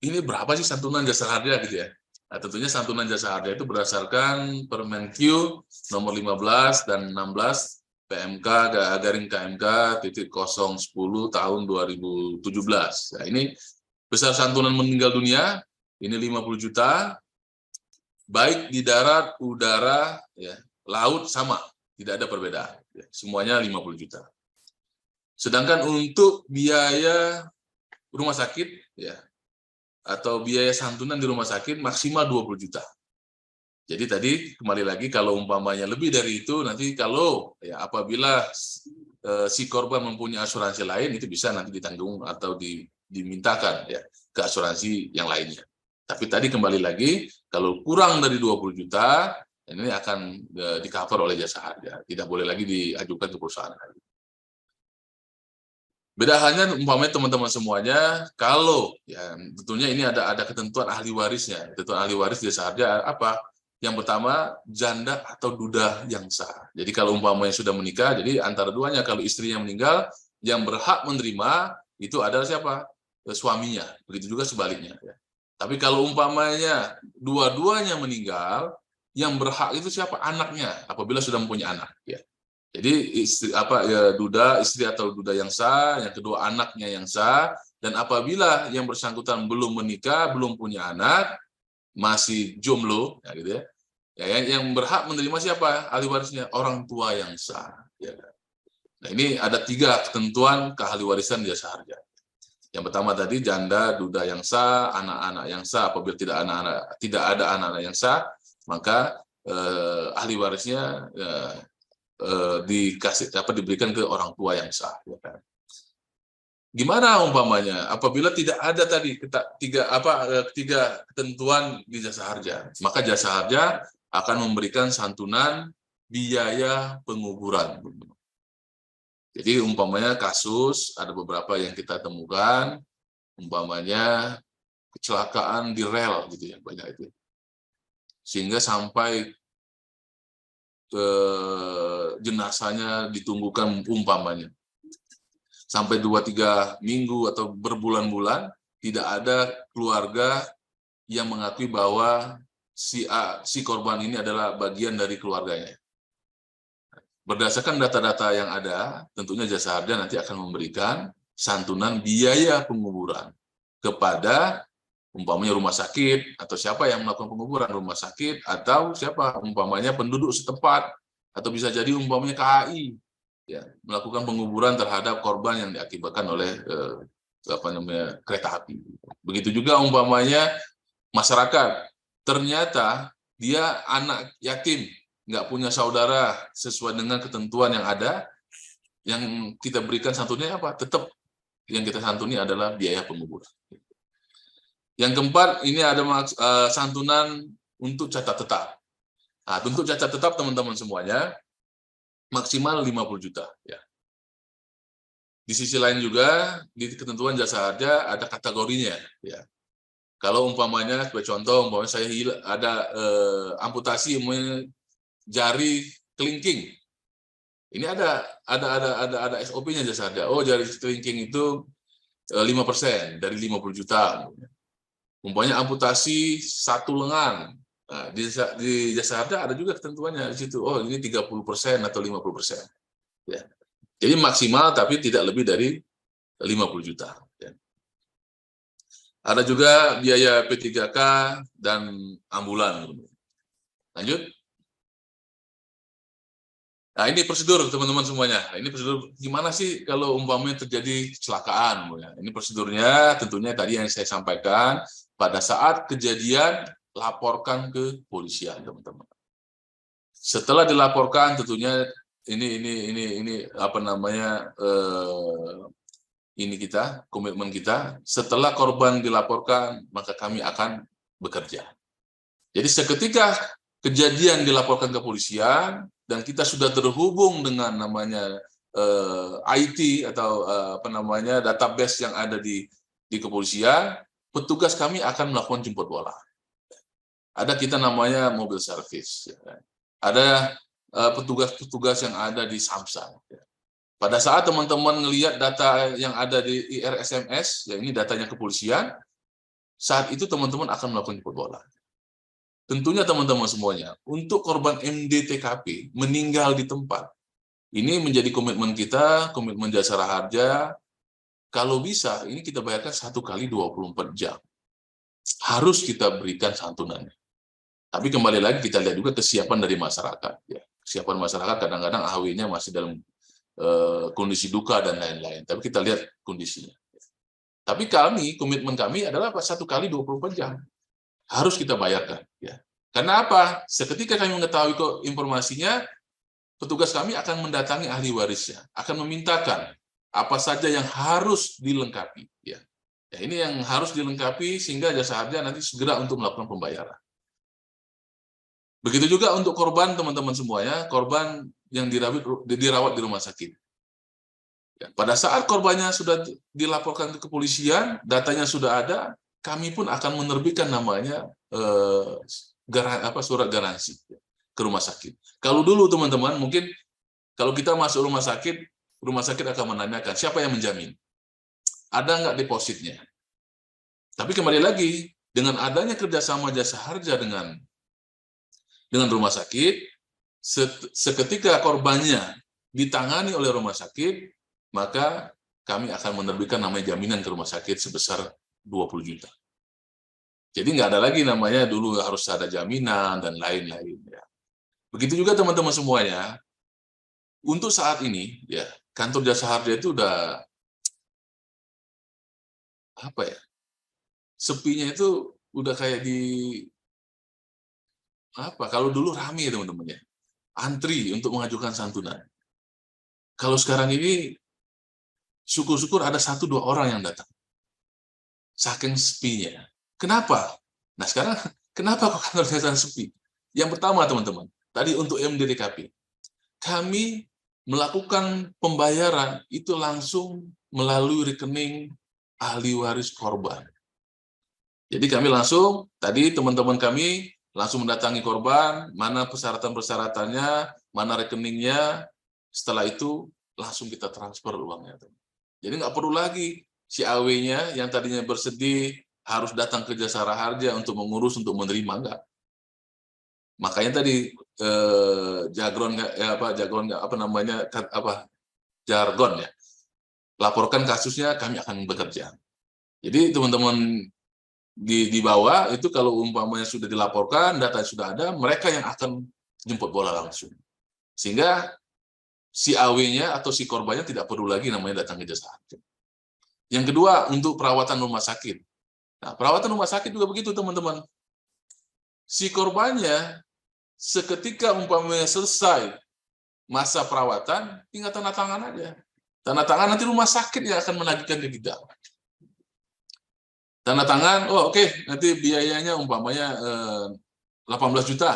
ini berapa sih santunan jasa harja gitu ya? Nah, tentunya santunan jasa harja itu berdasarkan Permenq nomor 15 dan 16 PMK garing KMK .010 tahun 2017. Nah, ini besar santunan meninggal dunia, ini 50 juta, baik di darat, udara, ya, laut sama, tidak ada perbedaan. Ya, semuanya 50 juta. Sedangkan untuk biaya rumah sakit, ya, atau biaya santunan di rumah sakit maksimal 20 juta. Jadi tadi kembali lagi kalau umpamanya lebih dari itu, nanti kalau ya apabila si korban mempunyai asuransi lain itu bisa nanti ditanggung atau dimintakan ya ke asuransi yang lainnya. Tapi tadi kembali lagi, kalau kurang dari 20 juta, ini akan di-cover oleh jasa harja. Tidak boleh lagi diajukan ke perusahaan. Beda halnya umpamanya teman-teman semuanya, kalau ya tentunya ini ada ketentuan ahli warisnya. Ketentuan ahli waris jasa harja apa? Yang pertama, janda atau duda yang sah. Jadi kalau umpamanya sudah menikah, jadi antara duanya, kalau istrinya meninggal, yang berhak menerima itu adalah siapa? Suaminya. Begitu juga sebaliknya. Ya. Tapi kalau umpamanya dua-duanya meninggal, yang berhak itu siapa? Anaknya, apabila sudah mempunyai anak. Ya. Jadi duda, istri atau duda yang sah, yang kedua anaknya yang sah, dan apabila yang bersangkutan belum menikah, belum punya anak, masih jomblo, ya gitu ya. Ya, yang berhak menerima siapa? Ahli warisnya, orang tua yang sah. Ya. Nah ini ada 3 ketentuan keahli warisan jasa harja. Yang pertama tadi janda, duda yang sah, anak-anak yang sah. Apabila tidak ada anak-anak yang sah, maka ahli warisnya diberikan ke orang tua yang sah. Ya kan? Gimana umpamanya apabila tidak ada tadi tiga ketentuan di jasa harja, maka jasa harja akan memberikan santunan biaya penguburan. Jadi umpamanya kasus ada beberapa yang kita temukan, umpamanya kecelakaan di rel gitu ya, banyak itu. Sehingga sampai jenazahnya ditunggukan umpamanya sampai 2-3 minggu atau berbulan-bulan, tidak ada keluarga yang mengakui bahwa si korban ini adalah bagian dari keluarganya. Berdasarkan data-data yang ada, tentunya Jasa Harja nanti akan memberikan santunan biaya penguburan kepada umpamanya rumah sakit, atau siapa yang melakukan penguburan, rumah sakit, atau siapa umpamanya penduduk setempat, atau bisa jadi umpamanya KAI ya, melakukan penguburan terhadap korban yang diakibatkan oleh kereta api. Begitu juga umpamanya masyarakat, ternyata dia anak yatim, nggak punya saudara sesuai dengan ketentuan yang ada, yang kita berikan santunnya apa? Tetap yang kita santuni adalah biaya penguburan. Yang keempat, ini ada santunan untuk catat tetap. Nah, untuk catat tetap teman-teman semuanya, maksimal 50 juta. Ya. Di sisi lain juga, di ketentuan Jasa Harja ada kategorinya. Ya. Kalau umpamanya, sebagai contoh, umpamanya saya ada amputasi jari kelingking. Ini ada SOP-nya Jasa Harja. Oh, jari kelingking itu 5% dari 50 juta. Umpamanya amputasi satu lengan. Nah, di Jasa Harja ada juga ketentuannya di situ. Oh, ini 30% atau 50%. Ya. Jadi maksimal tapi tidak lebih dari 50 juta. Ya. Ada juga biaya P3K dan ambulan. Lanjut. Nah, ini prosedur teman-teman semuanya. Ini prosedur gimana sih kalau umpamanya terjadi kecelakaan. Ini prosedurnya tentunya tadi yang saya sampaikan. Pada saat kejadian, laporkan ke polisian, teman-teman. Setelah dilaporkan, tentunya ini apa namanya ini kita komitmen kita. Setelah korban dilaporkan, maka kami akan bekerja. Jadi seketika kejadian dilaporkan ke polisian dan kita sudah terhubung dengan namanya IT atau apa namanya database yang ada di kepolisian. Petugas kami akan melakukan jemput bola. Ada kita namanya mobil service. Ada petugas-petugas yang ada di Samsat. Pada saat teman-teman melihat data yang ada di IRSMS, ya ini datanya kepolisian, saat itu teman-teman akan melakukan jemput bola. Tentunya teman-teman semuanya, untuk korban MDTKP meninggal di tempat, ini menjadi komitmen kita, komitmen Jasa Harja. Kalau bisa, ini kita bayarkan 1 kali 24 jam. Harus kita berikan santunannya. Tapi kembali lagi kita lihat juga kesiapan dari masyarakat. Ya. Kesiapan masyarakat kadang-kadang AHW-nya masih dalam kondisi duka dan lain-lain. Tapi kita lihat kondisinya. Tapi komitmen kami adalah 1 kali 24 jam. Harus kita bayarkan. Ya. Karena apa? Seketika kami mengetahui informasinya, petugas kami akan mendatangi ahli warisnya. Akan memintakan apa saja yang harus dilengkapi. Ya. Ya, ini yang harus dilengkapi sehingga Jasa Harja nanti segera untuk melakukan pembayaran. Begitu juga untuk korban teman-teman semuanya, korban yang dirawat di rumah sakit. Ya, pada saat korbannya sudah dilaporkan ke kepolisian, datanya sudah ada, kami pun akan menerbitkan namanya surat garansi ke rumah sakit. Kalau dulu teman-teman mungkin kalau kita masuk rumah sakit akan menanyakan siapa yang menjamin, ada nggak depositnya. Tapi kembali lagi dengan adanya kerjasama Jasa Harja dengan rumah sakit, seketika korbannya ditangani oleh rumah sakit, maka kami akan menerbitkan namanya jaminan ke rumah sakit sebesar 20 juta. Jadi nggak ada lagi namanya dulu harus ada jaminan dan lain-lain. Ya. Begitu juga teman-teman semuanya. Untuk saat ini, ya kantor Jasa Harja itu udah apa ya? Sepinya itu udah kayak di apa? Kalau dulu ramai teman-teman ya, antri untuk mengajukan santunan. Kalau sekarang ini syukur-syukur ada 1-2 orang yang datang. Saking sepinya. Kenapa? Nah sekarang kenapa kok kantor Jasa sepi? Yang pertama teman-teman, tadi untuk MDTKP, kami melakukan pembayaran itu langsung melalui rekening ahli waris korban. Jadi kami langsung, tadi teman-teman kami langsung mendatangi korban, mana persyaratan-persyaratannya, mana rekeningnya, setelah itu langsung kita transfer uangnya. Jadi nggak perlu lagi si AW-nya yang tadinya bersedih harus datang ke Jasara Harja untuk mengurus, untuk menerima, enggak. Makanya tadi jargon ya, laporkan kasusnya, kami akan bekerja. Jadi teman-teman di bawah itu kalau umpamanya sudah dilaporkan, data sudah ada, mereka yang akan jemput bola langsung. Sehingga si AW-nya atau si korbannya tidak perlu lagi namanya datang ke jasa harja. Yang kedua, untuk perawatan rumah sakit. Nah, perawatan rumah sakit juga begitu, teman-teman. Si korbannya seketika umpamanya selesai masa perawatan, tinggal tanda tangan aja. Tanda tangan, nanti rumah sakit yang akan menagihkan ke kita. Tanda tangan, oh oke, nanti biayanya umpamanya 18 juta.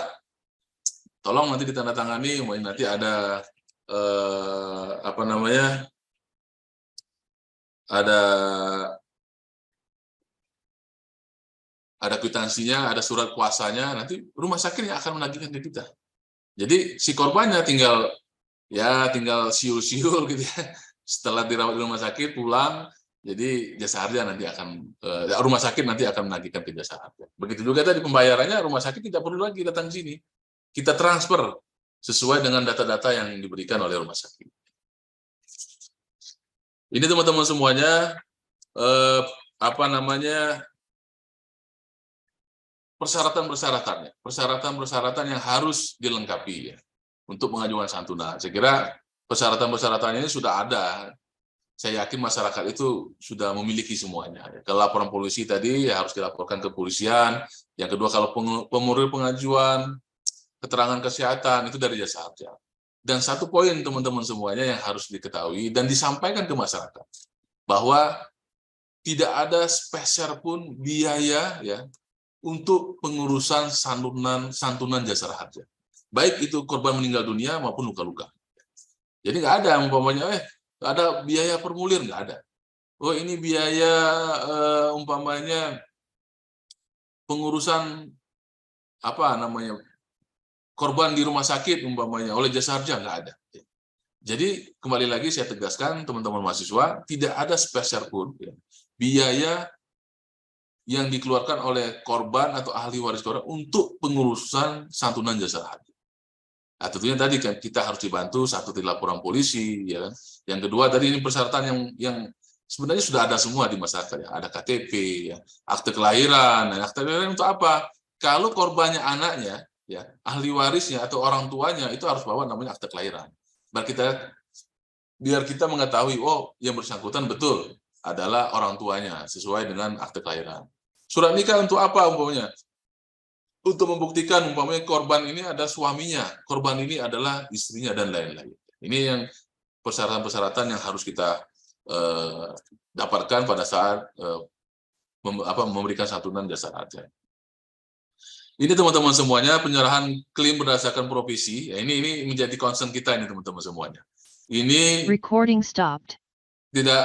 Tolong nanti ditandatangani, nanti ada ada kwitansinya, ada surat kuasanya, nanti rumah sakit yang akan menagihkan ke kita. Jadi si korbannya tinggal siul-siul gitu ya. Setelah dirawat di rumah sakit pulang, jadi jasa harja nanti akan rumah sakit nanti akan menagihkan ke jasa harja. Begitu juga tadi pembayarannya, rumah sakit tidak perlu lagi datang sini. Kita transfer sesuai dengan data-data yang diberikan oleh rumah sakit. Ini teman-teman semuanya persyaratan-persyaratan yang harus dilengkapi ya untuk mengajukan santunan. Saya kira persyaratan-persyaratannya ini sudah ada. Saya yakin masyarakat itu sudah memiliki semuanya. Kalau laporan polisi tadi ya harus dilaporkan ke kepolisian. Yang kedua, kalau pemurir pengajuan keterangan kesehatan itu dari jasa harja. Dan satu poin teman-teman semuanya yang harus diketahui dan disampaikan ke masyarakat bahwa tidak ada sepeser pun biaya ya untuk pengurusan santunan jasa harja. Baik itu korban meninggal dunia maupun luka-luka. Jadi nggak ada umpamanya ada biaya formulir, nggak ada. Oh ini biaya umpamanya pengurusan korban di rumah sakit umpamanya oleh jasa harja, nggak ada. Jadi kembali lagi saya tegaskan teman-teman mahasiswa, tidak ada sepeser pun ya, biaya yang dikeluarkan oleh korban atau ahli waris korban untuk pengurusan santunan jasa harja. Nah, tentunya tadi kan kita harus dibantu, satu di laporan polisi, ya kan. Yang kedua tadi ini persyaratan yang sebenarnya sudah ada semua di masyarakat, ya. Ada KTP, ya, akte kelahiran. Nah, akte kelahiran untuk apa? Kalau korbannya anaknya, ya, ahli warisnya atau orang tuanya itu harus bawa namanya akte kelahiran. Biar kita mengetahui, oh yang bersangkutan betul adalah orang tuanya sesuai dengan akte kelahiran. Surat nikah untuk apa umpamanya? Untuk membuktikan umpamanya korban ini ada suaminya, korban ini adalah istrinya dan lain-lain. Ini yang persyaratan-persyaratan yang harus kita dapatkan pada saat memberikan santunan jasa harja. Ini teman-teman semuanya penyerahan klaim berdasarkan profesi. Ya, ini menjadi concern kita ini teman-teman semuanya. Ini recording stopped. Tidak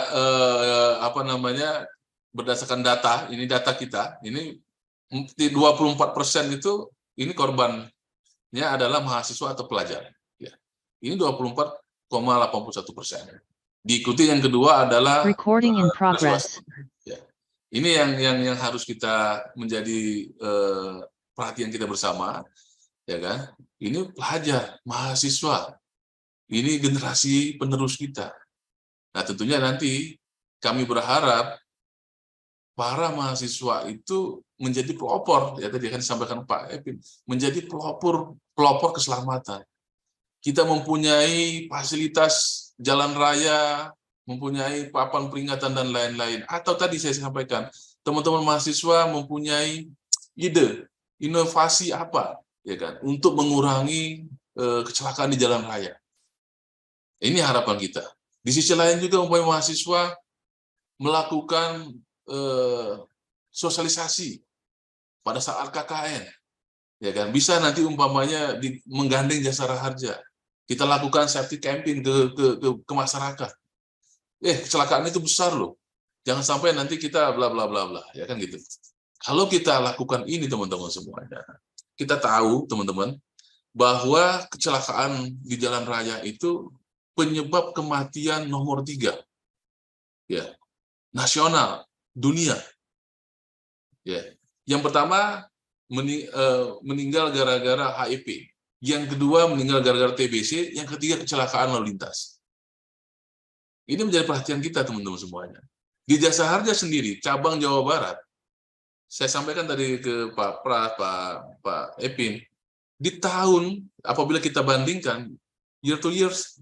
berdasarkan data, ini data kita, ini 24% itu ini korbannya adalah mahasiswa atau pelajar. Ya. Ini 24,81%. Diikuti yang kedua adalah recording in progress. Ya. Ini yang harus kita menjadi perhatian kita bersama, ya kan? Ini pelajar, mahasiswa, ini generasi penerus kita. Nah tentunya nanti kami berharap para mahasiswa itu menjadi pelopor, ya tadi akan disampaikan Pak Epin, menjadi pelopor keselamatan. Kita mempunyai fasilitas jalan raya, mempunyai papan peringatan dan lain-lain. Atau tadi saya sampaikan, teman-teman mahasiswa mempunyai ide, inovasi apa, ya kan, untuk mengurangi kecelakaan di jalan raya. Ini harapan kita. Di sisi lain juga umpamanya mahasiswa melakukan sosialisasi pada saat KKN, ya kan, bisa nanti umpamanya menggandeng jasa harja, kita lakukan safety camping ke masyarakat. Kecelakaan itu besar loh, jangan sampai nanti kita bla bla bla bla, ya kan gitu. Kalau kita lakukan ini teman-teman semuanya, kita tahu teman-teman bahwa kecelakaan di jalan raya itu penyebab kematian nomor 3 ya, nasional, dunia. Ya. Yang pertama meninggal gara-gara HIV, yang kedua meninggal gara-gara TBC, yang ketiga kecelakaan lalu lintas. Ini menjadi perhatian kita teman-teman semuanya. Di Jasa Harja sendiri, cabang Jawa Barat, saya sampaikan tadi ke Pak Pras, Pak Epin, di tahun apabila kita bandingkan year to years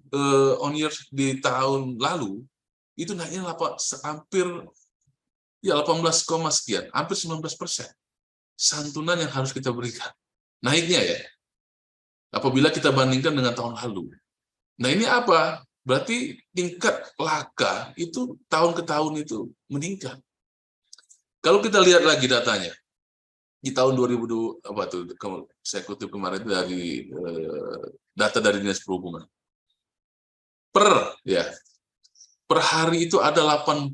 on years di tahun lalu itu naiknya hampir ya 18, sekian, hampir 19%. Santunan yang harus kita berikan naiknya ya apabila kita bandingkan dengan tahun lalu. Nah ini apa? Berarti tingkat laka itu tahun ke tahun itu meningkat. Kalau kita lihat lagi datanya di tahun 2002 apa tuh saya kutip kemarin dari data dari Dinas Perhubungan. Per hari itu ada 84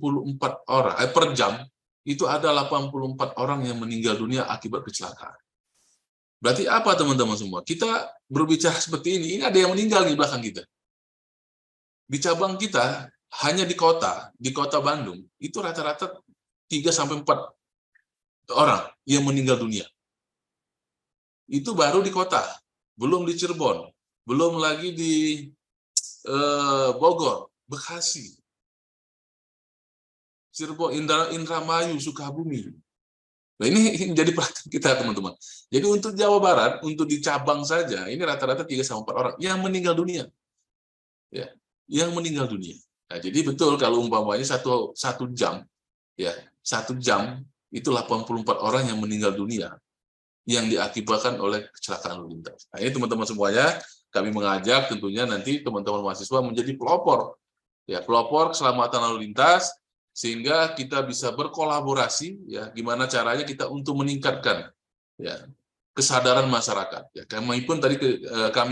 orang, per jam itu ada 84 orang yang meninggal dunia akibat kecelakaan. Berarti apa teman-teman semua? Kita berbicara seperti ini ada yang meninggal di belakang kita. Di cabang kita, hanya di kota Bandung, itu rata-rata 3-4 orang yang meninggal dunia. Itu baru di kota, belum di Cirebon, belum lagi di Bogor, Bekasi, Cirebon, Indramayu, Sukabumi. Nah ini menjadi perhatian kita teman-teman. Jadi untuk Jawa Barat, untuk di cabang saja, ini rata-rata 3-4 orang yang meninggal dunia. Ya, yang meninggal dunia. Nah, jadi betul kalau umpamanya satu jam, ya 1 jam itu 84 orang yang meninggal dunia yang diakibatkan oleh kecelakaan lalu lintas. Nah, ini teman-teman semuanya, kami mengajak tentunya nanti teman-teman mahasiswa menjadi pelopor, ya pelopor keselamatan lalu lintas, sehingga kita bisa berkolaborasi, ya gimana caranya kita untuk meningkatkan, ya kesadaran masyarakat. Ya, kami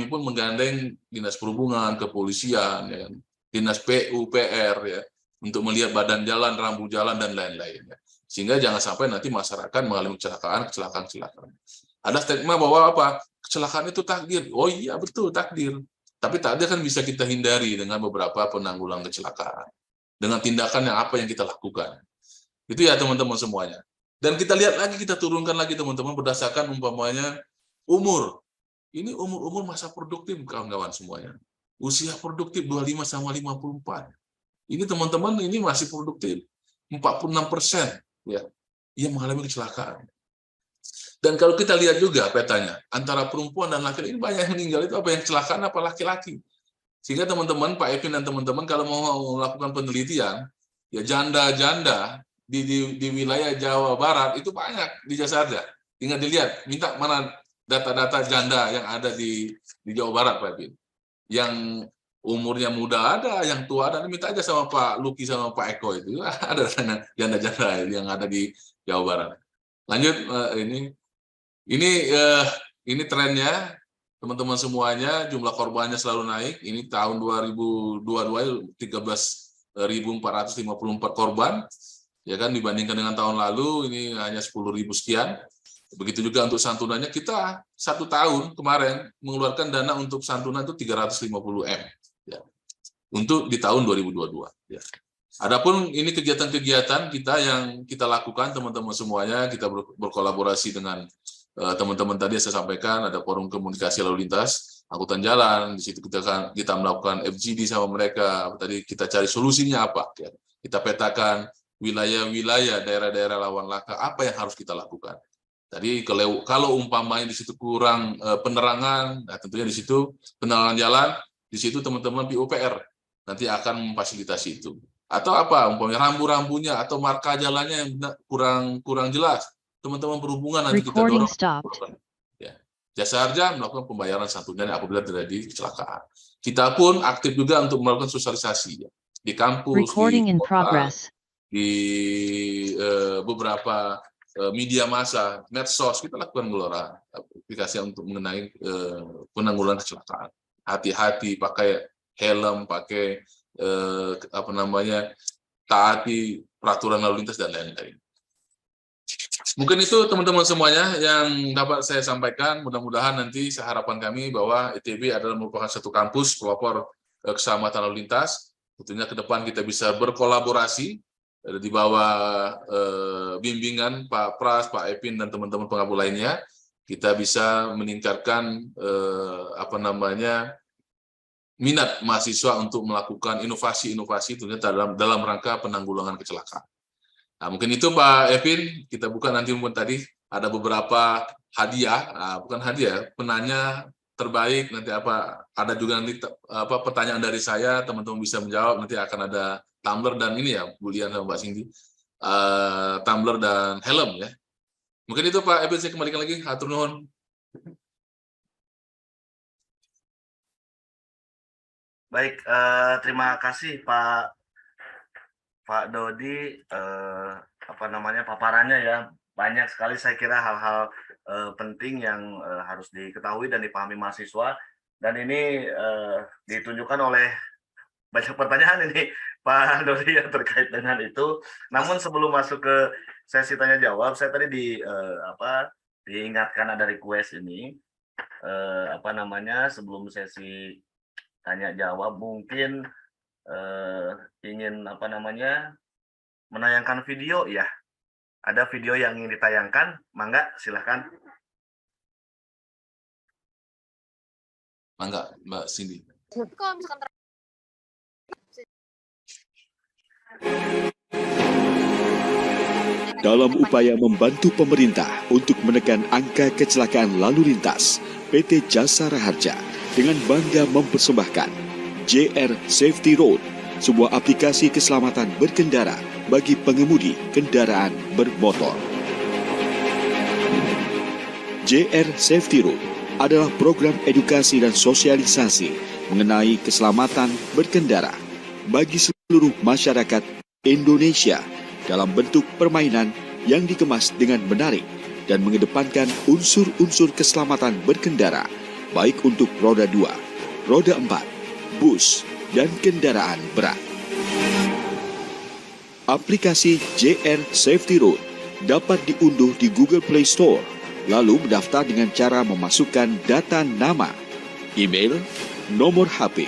pun menggandeng Dinas Perhubungan, Kepolisian, ya, Dinas PUPR, ya, untuk melihat badan jalan, rambu jalan dan lain-lain. Ya. Sehingga jangan sampai nanti masyarakat mengalami kecelakaan. Ada stigma bahwa apa? Kecelakaan itu takdir. Oh iya betul takdir. Tapi takdir kan bisa kita hindari dengan beberapa penanggulangan kecelakaan. Dengan tindakan yang kita lakukan. Itu ya teman-teman semuanya. Dan kita lihat lagi, kita turunkan lagi teman-teman berdasarkan umpamanya umur. Ini umur masa produktif kawan-kawan semuanya. Usia produktif 25 sama 54. Ini teman-teman ini masih produktif. 46% ya yang mengalami kecelakaan. Dan kalau kita lihat juga petanya, antara perempuan dan laki-laki ini banyak yang meninggal itu apa yang kecelakaan apa laki-laki. Sehingga teman-teman, Pak Epin dan teman-teman kalau mau melakukan penelitian, ya janda-janda di wilayah Jawa Barat itu banyak di Jasa Harja. Tinggal dilihat, minta mana data-data janda yang ada di Jawa Barat, Pak Epin. Yang umurnya muda ada, yang tua ada, minta aja sama Pak Luki sama Pak Eko itu. Ada janda-janda yang ada di Jawa Barat. Lanjut, ini trennya, teman-teman semuanya, jumlah korbannya selalu naik. Ini tahun 2022 13.454 korban. Ya kan, dibandingkan dengan tahun lalu ini hanya 10.000 sekian. Begitu juga untuk santunannya, kita 1 tahun kemarin mengeluarkan dana untuk santunan itu 350 M ya, untuk di tahun 2022 ya. Adapun ini kegiatan-kegiatan kita yang kita lakukan teman-teman semuanya, kita berkolaborasi dengan teman-teman tadi saya sampaikan, ada forum komunikasi lalu lintas angkutan jalan, di situ kita melakukan FGD sama mereka, tadi kita cari solusinya apa ya. Kita petakan wilayah-wilayah, daerah-daerah rawan laka, apa yang harus kita lakukan. Tadi kalau umpamanya di situ kurang penerangan, nah tentunya di situ penerangan jalan, di situ teman-teman PUPR nanti akan memfasilitasi itu. Atau apa, umpamanya rambu-rambunya atau marka jalannya yang kurang jelas, teman-teman perhubungan nanti kita dorong. Ya. Jasa Harja melakukan pembayaran santunan apabila terjadi kecelakaan. Kita pun aktif juga untuk melakukan sosialisasi ya. Di kampus, di beberapa media massa, medsos, kita lakukan gelora aplikasi untuk mengenai penanggulangan kecelakaan. Hati-hati, pakai helm, pakai taati peraturan lalu lintas dan lain-lain. Mungkin itu teman-teman semuanya yang dapat saya sampaikan. Mudah-mudahan nanti harapan kami bahwa ITB adalah merupakan satu kampus pelopor keselamatan lalu lintas. Tentunya ke depan kita bisa berkolaborasi di bawah bimbingan Pak Pras, Pak Epin, dan teman-teman pengabul lainnya. Kita bisa meningkatkan minat mahasiswa untuk melakukan inovasi-inovasi tentunya dalam rangka penanggulangan kecelakaan. Nah, mungkin itu Pak Evin, kita buka nanti mungkin tadi ada beberapa hadiah, bukan hadiah, penanya terbaik nanti ada juga nanti pertanyaan dari saya, teman-teman bisa menjawab, nanti akan ada tumbler dan ini ya, Bu Lian sama Mbak Cindy, tumbler dan helm ya. Mungkin itu Pak Evin, saya kembalikan lagi, hatur nuhun. Baik, terima kasih Pak Dodi, paparannya ya, banyak sekali saya kira hal-hal penting yang harus diketahui dan dipahami mahasiswa, dan ini ditunjukkan oleh banyak pertanyaan ini Pak Dodi yang terkait dengan itu. Namun sebelum masuk ke sesi tanya jawab, saya tadi diingatkan ada request ini, sebelum sesi tanya jawab mungkin ingin menayangkan video ya. Ada video yang ingin ditayangkan, mangga silahkan. Mangga Mbak Cindy. Dalam upaya membantu pemerintah untuk menekan angka kecelakaan lalu lintas, PT Jasa Raharja dengan bangga mempersembahkan JR Safety Road, sebuah aplikasi keselamatan berkendara bagi pengemudi kendaraan bermotor. JR Safety Road adalah program edukasi dan sosialisasi mengenai keselamatan berkendara bagi seluruh masyarakat Indonesia dalam bentuk permainan yang dikemas dengan menarik dan mengedepankan unsur-unsur keselamatan berkendara baik untuk roda 2, roda 4, bus, dan kendaraan berat. Aplikasi JR Safety Road dapat diunduh di Google Play Store, lalu mendaftar dengan cara memasukkan data nama, email, nomor HP,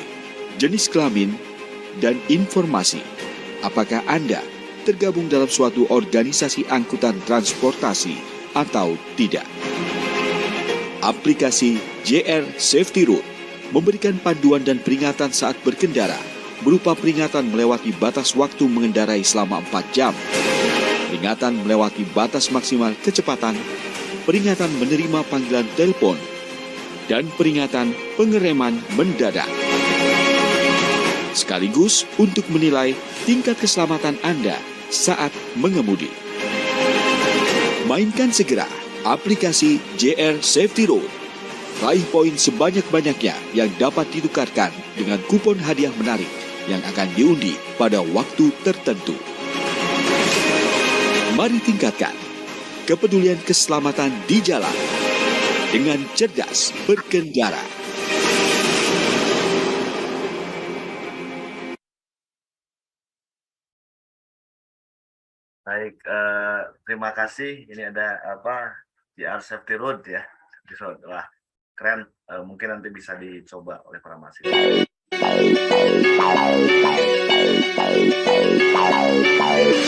jenis kelamin, dan informasi apakah Anda tergabung dalam suatu organisasi angkutan transportasi atau tidak. Aplikasi JR Safety Road memberikan panduan dan peringatan saat berkendara berupa peringatan melewati batas waktu mengendarai selama 4 jam, peringatan melewati batas maksimal kecepatan, peringatan menerima panggilan telepon, dan peringatan pengereman mendadak. Sekaligus untuk menilai tingkat keselamatan Anda saat mengemudi. Mainkan segera aplikasi JR Safety Road. Raih poin sebanyak-banyaknya yang dapat ditukarkan dengan kupon hadiah menarik yang akan diundi pada waktu tertentu. Mari tingkatkan kepedulian keselamatan di jalan dengan cerdas berkendara. Baik, terima kasih. Ini ada JR Safety Road ya. Wah, keren. Mungkin nanti bisa dicoba oleh para mahasiswa.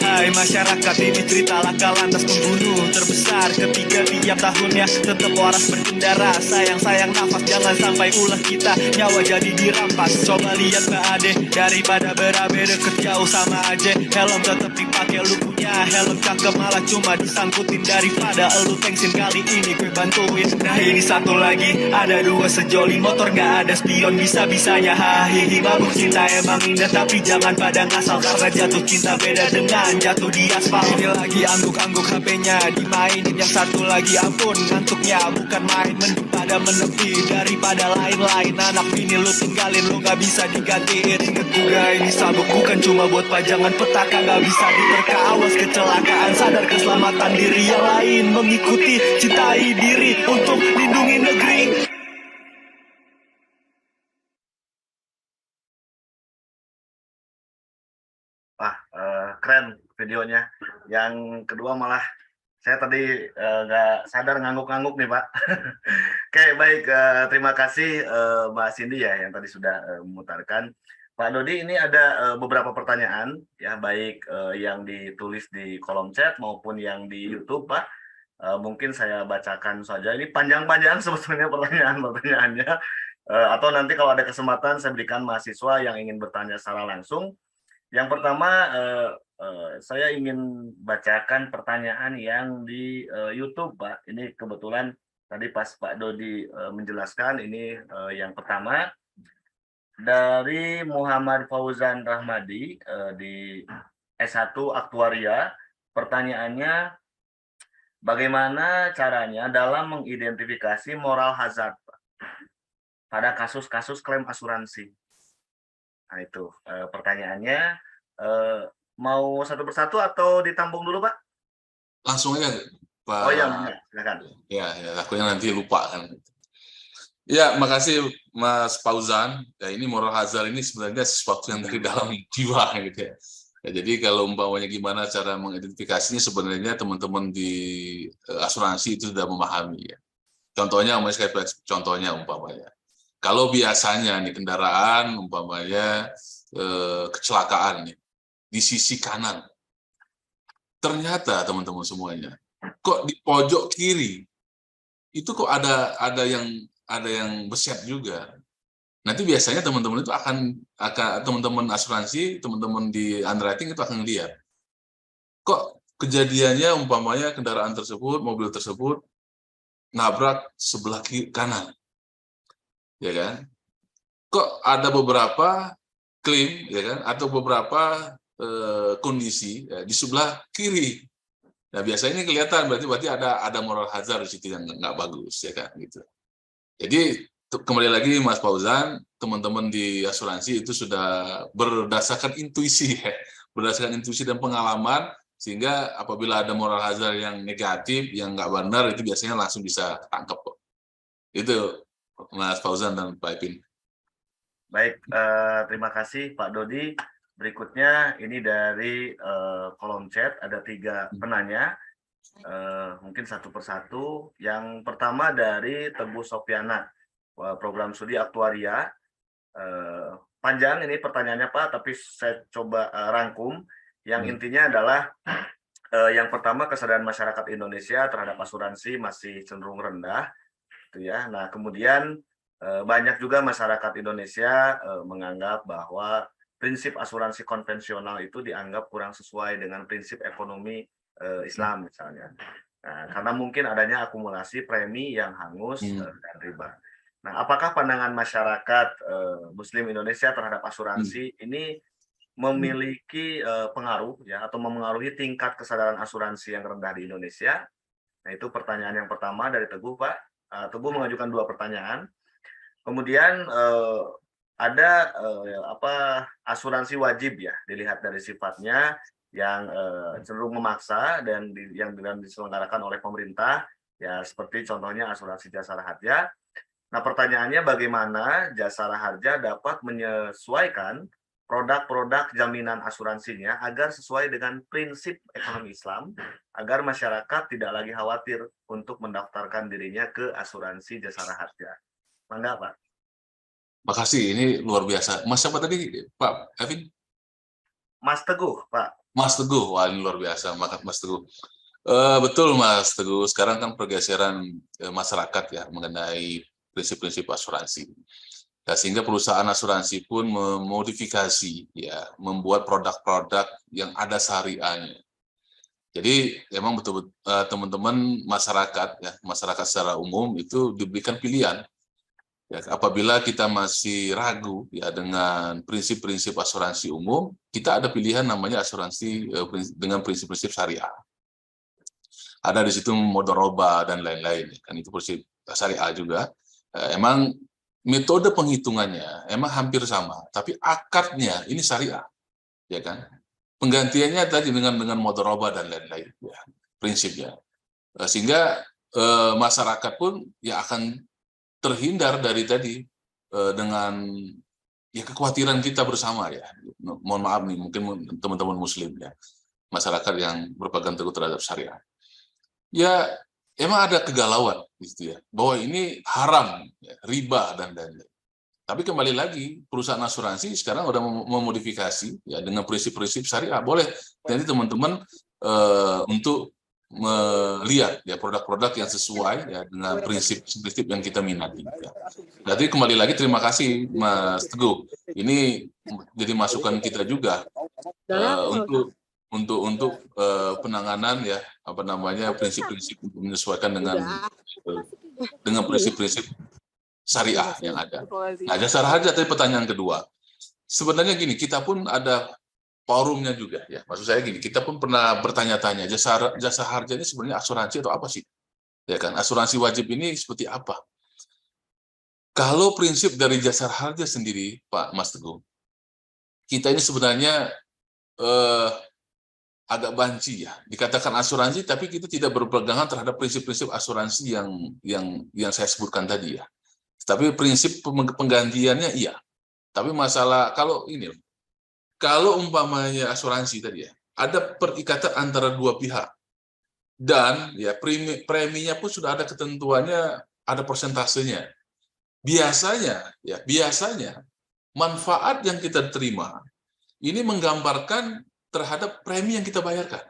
Hai masyarakat, ini cerita laka lantas pembunuh terbesar ketiga tiap tahunnya, tetap waras berkendara. Sayang nafas, jangan sampai ulah kita nyawa jadi dirampas. Coba lihat Mbak Ade, daripada berabe deket jauh sama aja. Helm tetap dipakai, lu punya helm cakep malah cuma disangkutin. Daripada elu tengsin, kali ini gue bantuin. Nah ini satu lagi, ada 2 sejoli motor gak ada spion, bisa-bisanya hahihi. Mabuk cinta emang indah, tapi jangan pada ngasal, karena jatuh cinta beda dengan jatuh di aspal. Ini lagi angguk-angguk HP-nya dimainin, yang satu lagi ampun ngantuknya bukan main. Mending pada menepi daripada lain-lain. Anak bini lu tinggalin, lu gak bisa digantiin. Ingat juga ini sabuk bukan cuma buat pajangan petaka, gak bisa diterka. Awas kecelakaan, sadar keselamatan diri yang lain. Mengikuti, cintai diri untuk lindungi negeri. Wah, keren videonya. Yang kedua malah Saya tadi nggak sadar ngangguk-ngangguk nih Pak. Oke, baik. Terima kasih Mbak Cindy ya yang tadi sudah memutarkan. Pak Dodi, ini ada beberapa pertanyaan ya, baik yang ditulis di kolom chat maupun yang di YouTube Pak. Mungkin saya bacakan saja. Ini panjang-panjang sebetulnya pertanyaan-pertanyaannya. Atau nanti kalau ada kesempatan saya berikan mahasiswa yang ingin bertanya secara langsung. Yang pertama, saya ingin bacakan pertanyaan yang di YouTube, Pak. Ini kebetulan tadi pas Pak Dodi menjelaskan, ini yang pertama dari Muhammad Fauzan Rahmadi di S1 Aktuaria. Pertanyaannya, bagaimana caranya dalam mengidentifikasi moral hazard Pak, pada kasus-kasus klaim asuransi? Nah itu pertanyaannya. Mau satu persatu atau ditambung dulu Pak? Langsung aja Pak. Oh iya, silakan. Ya, takutnya nanti lupa kan. Ya, makasih Mas Fauzan. Ya, ini moral hazard ini sebenarnya sesuatu yang dari dalam jiwa gitu ya. Ya, jadi kalau umpamanya gimana cara mengidentifikasinya, sebenarnya teman-teman di asuransi itu sudah memahami ya. Contohnya umpamanya. Kalau biasanya nih kendaraan umpamanya kecelakaan nih di sisi kanan. Ternyata teman-teman semuanya, kok di pojok kiri itu kok ada yang beset juga. Nanti biasanya teman-teman itu akan teman-teman asuransi, teman-teman di underwriting itu akan lihat. Kok kejadiannya umpamanya kendaraan tersebut, mobil tersebut nabrak sebelah kanan. Ya kan? Kok ada beberapa klaim ya kan, atau beberapa kondisi ya, di sebelah kiri. Nah biasanya ini kelihatan berarti ada moral hazard di situ yang nggak bagus ya kan gitu. Jadi kembali lagi Mas Fauzan, teman-teman di asuransi itu sudah berdasarkan intuisi ya, berdasarkan intuisi dan pengalaman, sehingga apabila ada moral hazard yang negatif, yang nggak benar, itu biasanya langsung bisa tangkap kok. Itu Mas Fauzan dan Pak Ipin. Baik, terima kasih Pak Dodi. Berikutnya ini dari kolom chat ada 3 penanya, mungkin satu persatu. Yang pertama dari Teguh Sofiana, program studi aktuaria. Panjang ini pertanyaannya Pak, tapi saya coba rangkum. Yang intinya adalah yang pertama, kesadaran masyarakat Indonesia terhadap asuransi masih cenderung rendah, gitu ya. Nah kemudian banyak juga masyarakat Indonesia menganggap bahwa prinsip asuransi konvensional itu dianggap kurang sesuai dengan prinsip ekonomi Islam misalnya. Nah, karena mungkin adanya akumulasi premi yang hangus dan riba. Nah, apakah pandangan masyarakat Muslim Indonesia terhadap asuransi ini memiliki pengaruh ya, atau memengaruhi tingkat kesadaran asuransi yang rendah di Indonesia? Nah, itu pertanyaan yang pertama dari Teguh, Pak. Teguh mengajukan 2 pertanyaan. Kemudian ada asuransi wajib ya, dilihat dari sifatnya yang cenderung memaksa dan yang diselenggarakan oleh pemerintah ya, seperti contohnya asuransi jasara harja. Nah pertanyaannya, bagaimana jasara harja dapat menyesuaikan produk-produk jaminan asuransinya agar sesuai dengan prinsip ekonomi Islam, agar masyarakat tidak lagi khawatir untuk mendaftarkan dirinya ke asuransi jasara harja. Mangga Pak. Makasih, ini luar biasa. Mas siapa tadi, Pak Evin? Mas Teguh, Pak. Mas Teguh, wah ini luar biasa, Mas Teguh. Betul Mas Teguh, sekarang kan pergeseran masyarakat ya mengenai prinsip-prinsip asuransi. Ya, sehingga perusahaan asuransi pun memodifikasi, ya, membuat produk-produk yang ada syariahnya. Jadi memang betul-betul teman-teman masyarakat, ya, masyarakat secara umum itu diberikan pilihan. Ya, apabila kita masih ragu ya dengan prinsip-prinsip asuransi umum, kita ada pilihan namanya asuransi dengan prinsip-prinsip syariah. Ada di situ mudharabah dan lain-lain, kan itu prinsip syariah juga. Emang metode penghitungannya emang hampir sama, tapi akadnya ini syariah, ya kan? Penggantiannya tadi dengan mudharabah dan lain-lain, ya, prinsipnya. Sehingga masyarakat pun ya akan terhindar dari tadi dengan ya kekhawatiran kita bersama ya. Mohon maaf nih, mungkin teman-teman Muslim ya, masyarakat yang berpegang teguh terhadap syariah. ya emang ada kegalauan gitu ya, bahwa ini haram, ya, riba dan lain-lain. Tapi kembali lagi, perusahaan asuransi sekarang udah memodifikasi ya dengan prinsip-prinsip syariah. Boleh nanti teman-teman untuk melihat ya produk-produk yang sesuai ya dengan prinsip-prinsip yang kita minati. Ya. Jadi kembali lagi terima kasih Mas Teguh. Ini jadi masukan kita juga untuk penanganan ya apa namanya prinsip-prinsip untuk menyesuaikan dengan prinsip-prinsip syariah yang ada. Nah, jasa harja tadi pertanyaan kedua. Sebenarnya gini, kita pun ada forumnya juga ya. Maksud saya gini, kita pun pernah bertanya-tanya jasa harja ini sebenarnya asuransi atau apa sih? Ya kan, asuransi wajib ini seperti apa? Kalau prinsip dari jasa harja sendiri, Pak Mas Teguh, kita ini sebenarnya agak banci ya. Dikatakan asuransi, tapi kita tidak berpegangan terhadap prinsip-prinsip asuransi yang saya sebutkan tadi ya. Tapi prinsip penggantiannya iya. Tapi masalah kalau umpamanya asuransi tadi ya, ada perikatan antara dua pihak dan ya preminya pun sudah ada ketentuannya, ada persentasenya. Biasanya manfaat yang kita terima ini menggambarkan terhadap premi yang kita bayarkan.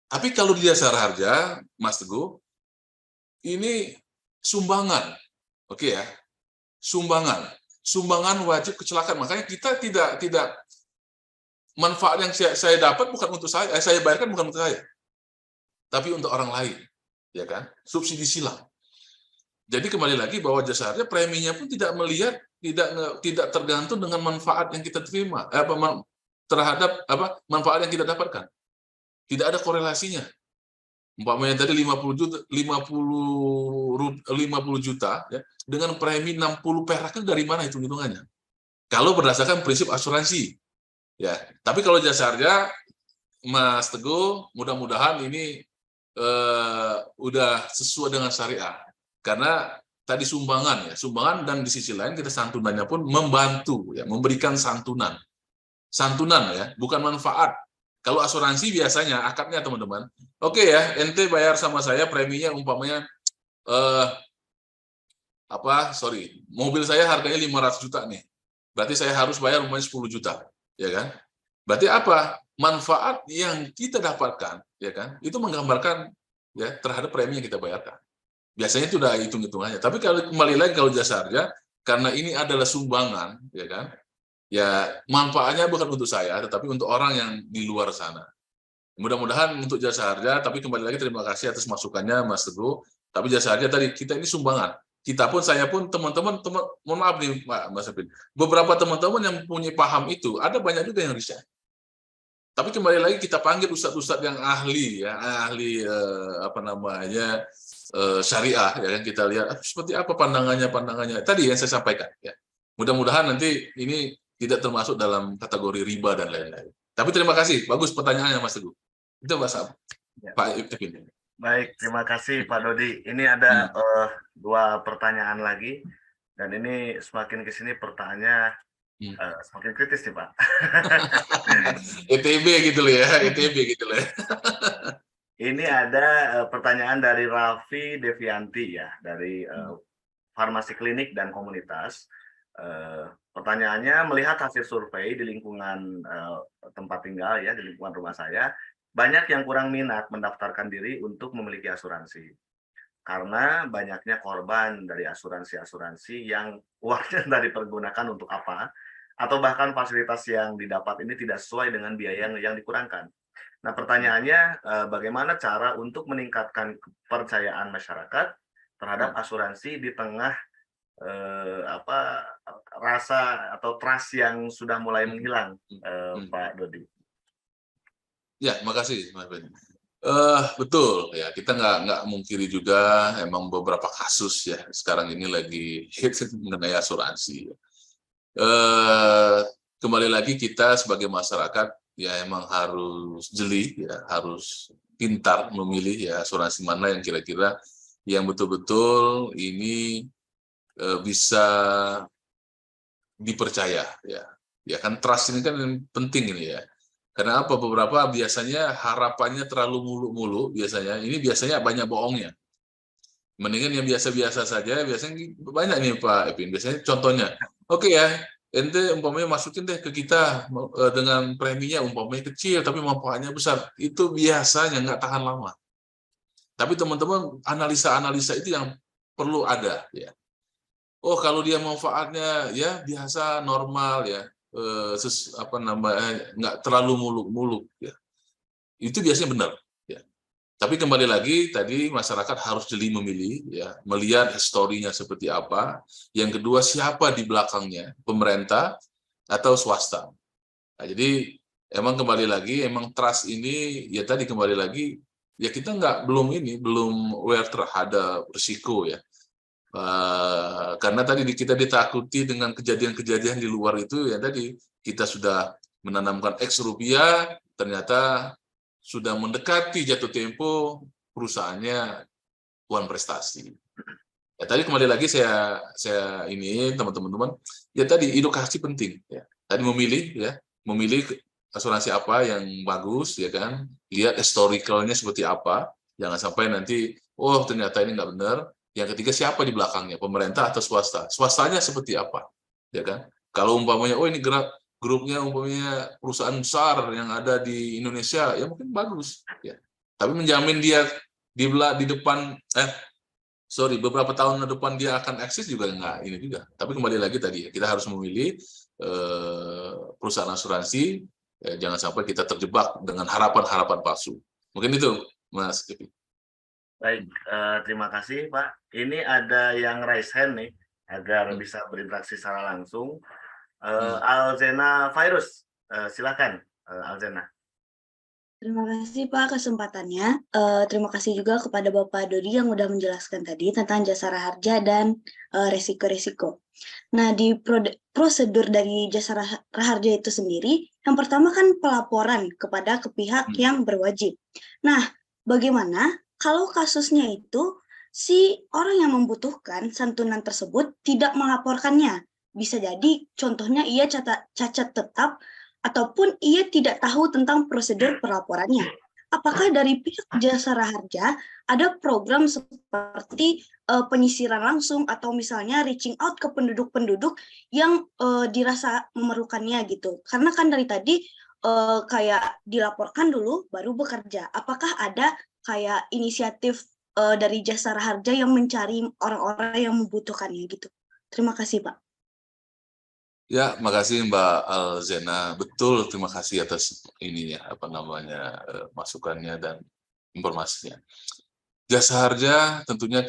Tapi kalau di jasa harja, Mas Teguh, ini sumbangan. Oke ya, sumbangan wajib kecelakaan. Makanya kita tidak manfaat yang saya dapat bukan untuk saya bayarkan bukan untuk saya, tapi untuk orang lain, ya kan? Subsidi silang. Jadi kembali lagi bahwa jasa harja preminya pun tidak melihat, tidak tergantung dengan manfaat yang kita terima, terhadap manfaat yang kita dapatkan. Tidak ada korelasinya. Umpamanya tadi 50 juta ya, dengan premi 60 perak itu dari mana hitung-hitungannya? Kalau berdasarkan prinsip asuransi. Ya, tapi kalau jasa harja Mas Teguh, mudah-mudahan ini udah sesuai dengan syariah. Karena tadi sumbangan dan di sisi lain kita santunannya pun membantu ya, memberikan santunan ya, bukan manfaat. Kalau asuransi biasanya akadnya teman-teman, oke ya, ente bayar sama saya preminya umpamanya mobil saya harganya 500 juta nih. Berarti saya harus bayar umpamanya 10 juta, ya kan? Berarti apa? Manfaat yang kita dapatkan, ya kan? Itu menggambarkan ya terhadap premi yang kita bayarkan. Biasanya itu udah hitung-hitungannya. Tapi kalau kembali lagi kalau jasa harja, karena ini adalah sumbangan, ya kan? Ya manfaatnya bukan untuk saya, tetapi untuk orang yang di luar sana. Mudah-mudahan untuk jasa harja, tapi kembali lagi terima kasih atas masukannya Mas Teguh. Tapi jasa harja tadi kita ini sumbangan. Kita pun, saya pun, teman-teman, mohon maaf nih Pak Mas Apin, beberapa teman-teman yang punya paham itu, ada banyak juga yang riset. Tapi kembali lagi kita panggil ustadz-ustadz yang ahli syariah, ya kan, kita lihat seperti apa pandangannya. Tadi yang saya sampaikan ya. Mudah-mudahan nanti ini tidak termasuk dalam kategori riba dan lain-lain. Tapi terima kasih, bagus pertanyaannya Mas Teguh. Itu Mas Pak Ipin. Baik, terima kasih Pak Dodi. Ini ada dua pertanyaan lagi, dan ini semakin ke sini pertanyaannya semakin kritis nih Pak. ETB gitu loh ya, Ini ada pertanyaan dari Raffi Devianti ya, dari Farmasi Klinik dan Komunitas. Pertanyaannya, melihat hasil survei di lingkungan tempat tinggal ya, di lingkungan rumah saya, banyak yang kurang minat mendaftarkan diri untuk memiliki asuransi. Karena banyaknya korban dari asuransi-asuransi yang uangnya tidak dipergunakan untuk apa, atau bahkan fasilitas yang didapat ini tidak sesuai dengan biaya yang dikurangkan. Nah, pertanyaannya, bagaimana cara untuk meningkatkan kepercayaan masyarakat terhadap asuransi di tengah rasa atau trust yang sudah mulai menghilang, Pak Dodi? Ya, makasih Mas Ben. Betul ya, kita nggak mungkiri juga emang beberapa kasus ya sekarang ini lagi hits mengenai asuransi. Kembali lagi kita sebagai masyarakat ya emang harus jeli ya, harus pintar memilih ya asuransi mana yang kira-kira yang betul-betul ini bisa dipercaya ya. Ya kan trust ini kan penting ini ya. Karena apa? Beberapa biasanya harapannya terlalu muluk-muluk, biasanya banyak bohongnya. Mendingan yang biasa-biasa saja, biasanya banyak nih Pak Epin. Biasanya contohnya, oke ya, ente umpamanya masukin deh ke kita dengan preminya umpamanya kecil tapi manfaatnya besar. Itu biasanya nggak tahan lama. Tapi teman-teman analisa-analisa itu yang perlu ada ya. Oh kalau dia manfaatnya ya biasa normal ya, nggak terlalu muluk-muluk ya. Itu biasanya benar. Ya. Tapi kembali lagi tadi masyarakat harus jeli memilih ya, melihat historinya seperti apa. Yang kedua siapa di belakangnya, pemerintah atau swasta. Nah, jadi emang kembali lagi, emang trust ini ya tadi kembali lagi ya kita belum aware terhadap risiko ya. Karena tadi kita ditakuti dengan kejadian-kejadian di luar itu ya tadi kita sudah menanamkan X rupiah, ternyata sudah mendekati jatuh tempo perusahaannya tuan prestasi. Ya tadi kembali lagi saya ini teman-teman ya tadi edukasi penting ya. Tadi memilih asuransi apa yang bagus ya kan, lihat historicalnya seperti apa, jangan sampai nanti oh ternyata ini nggak benar. Yang ketiga siapa di belakangnya, pemerintah atau swasta, swastanya seperti apa ya kan. Kalau umpamanya oh ini grupnya umpamanya perusahaan besar yang ada di Indonesia ya mungkin bagus ya, tapi menjamin dia di depan beberapa tahun ke depan dia akan eksis juga enggak ini juga. Tapi kembali lagi tadi ya, kita harus memilih perusahaan asuransi. Jangan sampai kita terjebak dengan harapan-harapan palsu. Mungkin itu, Mas Kepi. Baik, terima kasih Pak. Ini ada yang raise hand nih, agar bisa berinteraksi secara langsung. Alzena Virus, silakan Alzena. Terima kasih Pak kesempatannya. Terima kasih juga kepada Bapak Dodi yang sudah menjelaskan tadi tentang jasara harja dan resiko-resiko. Nah, di prosedur dari jasara harja itu sendiri, yang pertama kan pelaporan kepada pihak yang berwajib. Nah, bagaimana kalau kasusnya itu si orang yang membutuhkan santunan tersebut tidak melaporkannya? Bisa jadi contohnya ia cacat tetap ataupun ia tidak tahu tentang prosedur pelaporannya. Apakah dari pihak jasara harja ada program seperti penyisiran langsung atau misalnya reaching out ke penduduk-penduduk yang dirasa memerlukannya gitu? Karena kan dari tadi kayak dilaporkan dulu baru bekerja. Apakah ada kayak inisiatif dari jasara harja yang mencari orang-orang yang membutuhkannya gitu? Terima kasih Pak. Ya, makasih Mbak Alzena. Betul, terima kasih atas masukannya dan informasinya. Jasa harja tentunya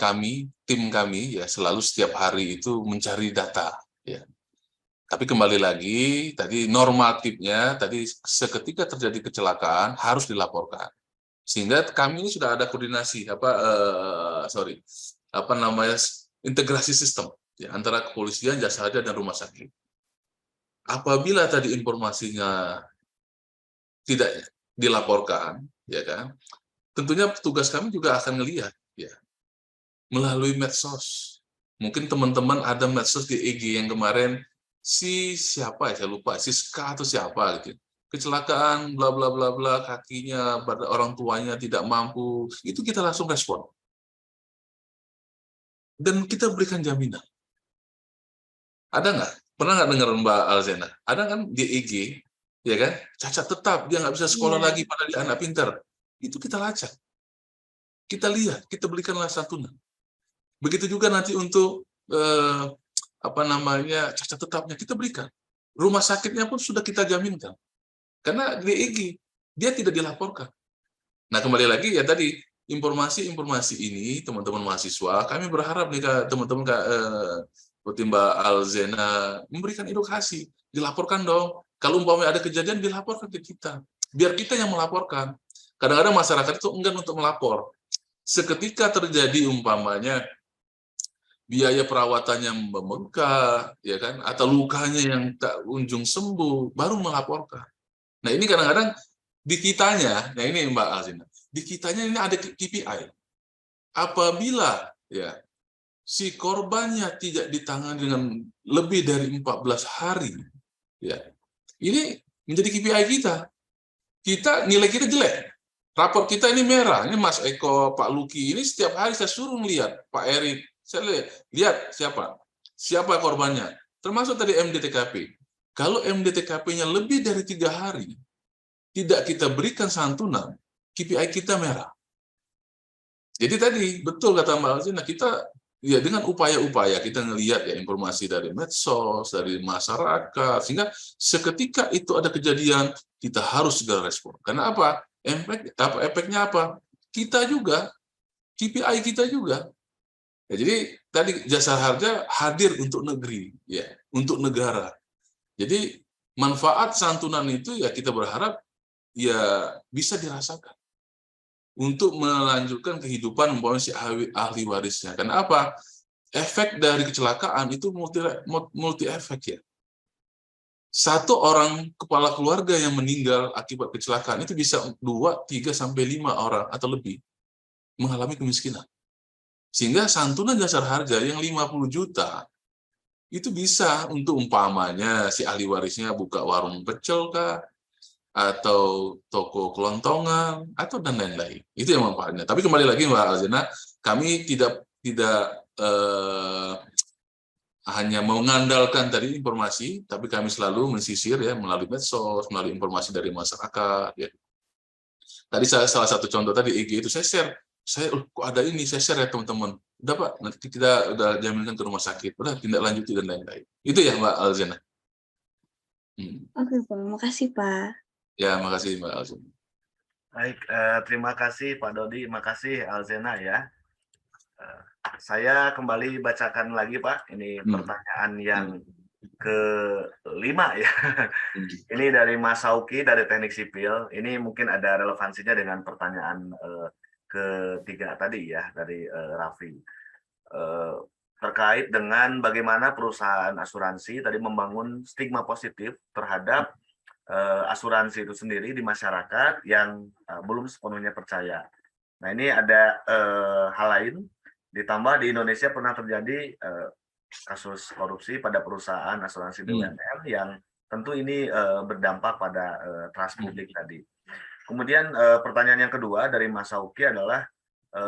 tim kami ya selalu setiap hari itu mencari data ya. Tapi kembali lagi tadi normatifnya tadi seketika terjadi kecelakaan harus dilaporkan. Sehingga kami ini sudah ada koordinasi integrasi sistem ya, antara kepolisian, jasa harja dan rumah sakit. Apabila tadi informasinya tidak dilaporkan, ya kan, tentunya petugas kami juga akan melihat, ya, melalui medsos. Mungkin teman-teman ada medsos di IG yang kemarin siapa ya, saya lupa, Siska atau siapa gitu, kecelakaan, bla bla bla bla, kakinya pada orang tuanya tidak mampu, itu kita langsung respon. Dan kita berikan jaminan. Ada nggak? Pernah nggak dengar Mbak Alzena? Ada kan di IG, ya kan? Cacat tetap, dia nggak bisa sekolah lagi pada dia anak pintar. Itu kita lacak. Kita lihat, kita berikanlah santunan. Begitu juga nanti untuk cacat tetapnya kita berikan. Rumah sakitnya pun sudah kita jaminkan. Karena di IG dia tidak dilaporkan. Nah, kembali lagi ya tadi informasi-informasi ini teman-teman mahasiswa, kami berharap nih teman-teman seperti Mbak Alzena memberikan edukasi, dilaporkan dong. Kalau umpamanya ada kejadian dilaporkan ke kita, biar kita yang melaporkan. Kadang-kadang masyarakat itu enggan untuk melapor. Seketika terjadi umpamanya biaya perawatannya membengkak, ya kan, atau lukanya yang tak kunjung sembuh, baru melaporkan. Nah ini kadang-kadang di kitanya, nah ini Mbak Alzena, di kitanya ini ada KPI. Apabila ya si korbannya tidak ditangani dengan lebih dari 14 hari, ya ini menjadi KPI kita. nilai kita jelek. Raport kita ini merah. Ini Mas Eko, Pak Luki, ini setiap hari saya suruh melihat, Pak Erik, saya lihat siapa korbannya. Termasuk tadi MDTKP. Kalau MDTKP-nya lebih dari 3 hari, tidak kita berikan santunan, KPI kita merah. Jadi tadi, betul kata Mbak Alzina, kita ya dengan upaya-upaya kita ngelihat ya informasi dari medsos, dari masyarakat, sehingga seketika itu ada kejadian, kita harus segera respon. Karena apa? Efeknya apa? Kita juga, KPI kita juga. Ya, jadi tadi jasa harja hadir untuk negeri, ya, untuk negara. Jadi manfaat santunan itu ya kita berharap ya bisa dirasakan untuk melanjutkan kehidupan si ahli warisnya. Karena apa? Efek dari kecelakaan itu multi efek ya. Satu orang kepala keluarga yang meninggal akibat kecelakaan itu bisa 2, 3, sampai 5 orang atau lebih mengalami kemiskinan. Sehingga santunan jasa harja yang 50 juta itu bisa untuk umpamanya si ahli warisnya buka warung pecel kah, atau toko kelontongan, atau dan lain-lain. Itu yang manfaatnya. Tapi kembali lagi Mbak Alzina, kami tidak hanya mengandalkan tadi informasi, tapi kami selalu mensisir ya melalui medsos, melalui informasi dari masyarakat. Ya. Tadi salah satu contoh tadi IG itu saya share, kok ada ini, saya share ya teman-teman. Udah Pak, nanti kita udah jaminkan ke rumah sakit, udah tindak lanjuti dan lain-lain. Itu ya Mbak Alzina. Oke Pak, makasih Pak. Ya, makasih Mbak Alzina. Baik, terima kasih Pak Dodi, makasih Alzena ya. Saya kembali bacakan lagi Pak, ini pertanyaan yang ke-5 ya. Ini dari Mas Sauki dari Teknik Sipil. Ini mungkin ada relevansinya dengan pertanyaan ke-3 tadi ya dari Raffi. Terkait dengan bagaimana perusahaan asuransi tadi membangun stigma positif terhadap asuransi itu sendiri di masyarakat yang belum sepenuhnya percaya. Nah ini ada hal lain. Ditambah di Indonesia pernah terjadi kasus korupsi pada perusahaan asuransi BUMN yang tentu ini berdampak pada trust publik tadi. Kemudian pertanyaan yang kedua dari Mas Sauki adalah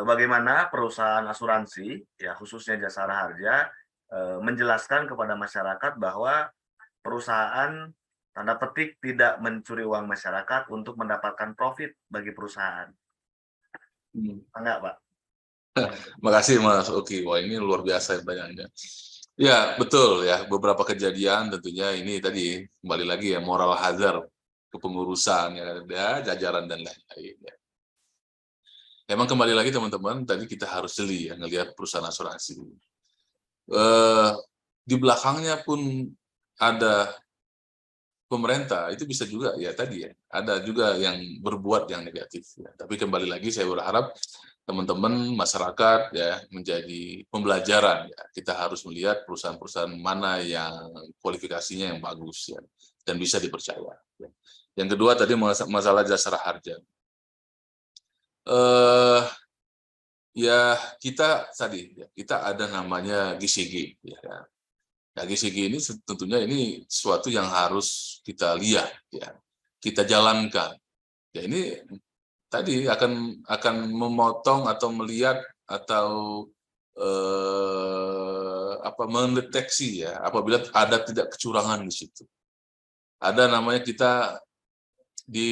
bagaimana perusahaan asuransi, ya khususnya Jasara Harja, menjelaskan kepada masyarakat bahwa perusahaan tanda petik tidak mencuri uang masyarakat untuk mendapatkan profit bagi perusahaan. Enggak Pak? Makasih Mas Oki. Wah ini luar biasa pertanyaannya. Ya betul ya, beberapa kejadian tentunya ini tadi kembali lagi ya moral hazard kepengurusan ya ada jajaran dan lain-lain ya. Emang kembali lagi teman-teman, tadi kita harus jeli ya ngelihat perusahaan asuransi. Di belakangnya pun ada pemerintah, itu bisa juga ya tadi ya, ada juga yang berbuat yang negatif ya. Tapi kembali lagi saya berharap teman-teman masyarakat ya menjadi pembelajaran ya. Kita harus melihat perusahaan-perusahaan mana yang kualifikasinya yang bagus ya dan bisa dipercaya. Ya. Yang kedua tadi masalah Jasara Harja. Ya kita tadi ya, kita ada namanya GCG ya. Nah, GCG ini tentunya ini sesuatu yang harus kita lihat ya, kita jalankan. Ya ini tadi akan memotong atau melihat atau mendeteksi ya apabila ada tidak kecurangan di situ. Ada namanya kita di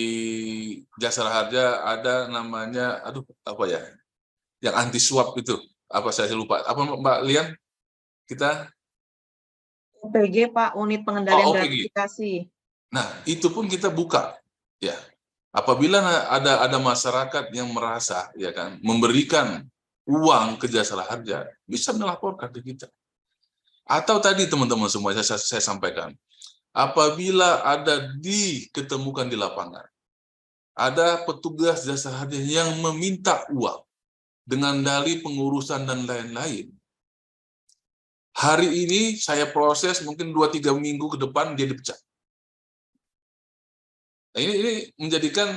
Jasara Harja ada namanya yang anti suap itu saya lupa Mbak Lian kita OPG Pak, unit pengendalian gratifikasi. Nah itu pun kita buka ya. Apabila ada masyarakat yang merasa ya kan memberikan uang ke Jasara Harja, bisa melaporkan ke kita. Atau tadi teman-teman semua saya sampaikan, apabila ada diketemukan di lapangan, ada petugas Jasara Harja yang meminta uang dengan dalih pengurusan dan lain-lain. Hari ini saya proses mungkin 2-3 minggu ke depan dia dipecat. Nah, ini menjadikan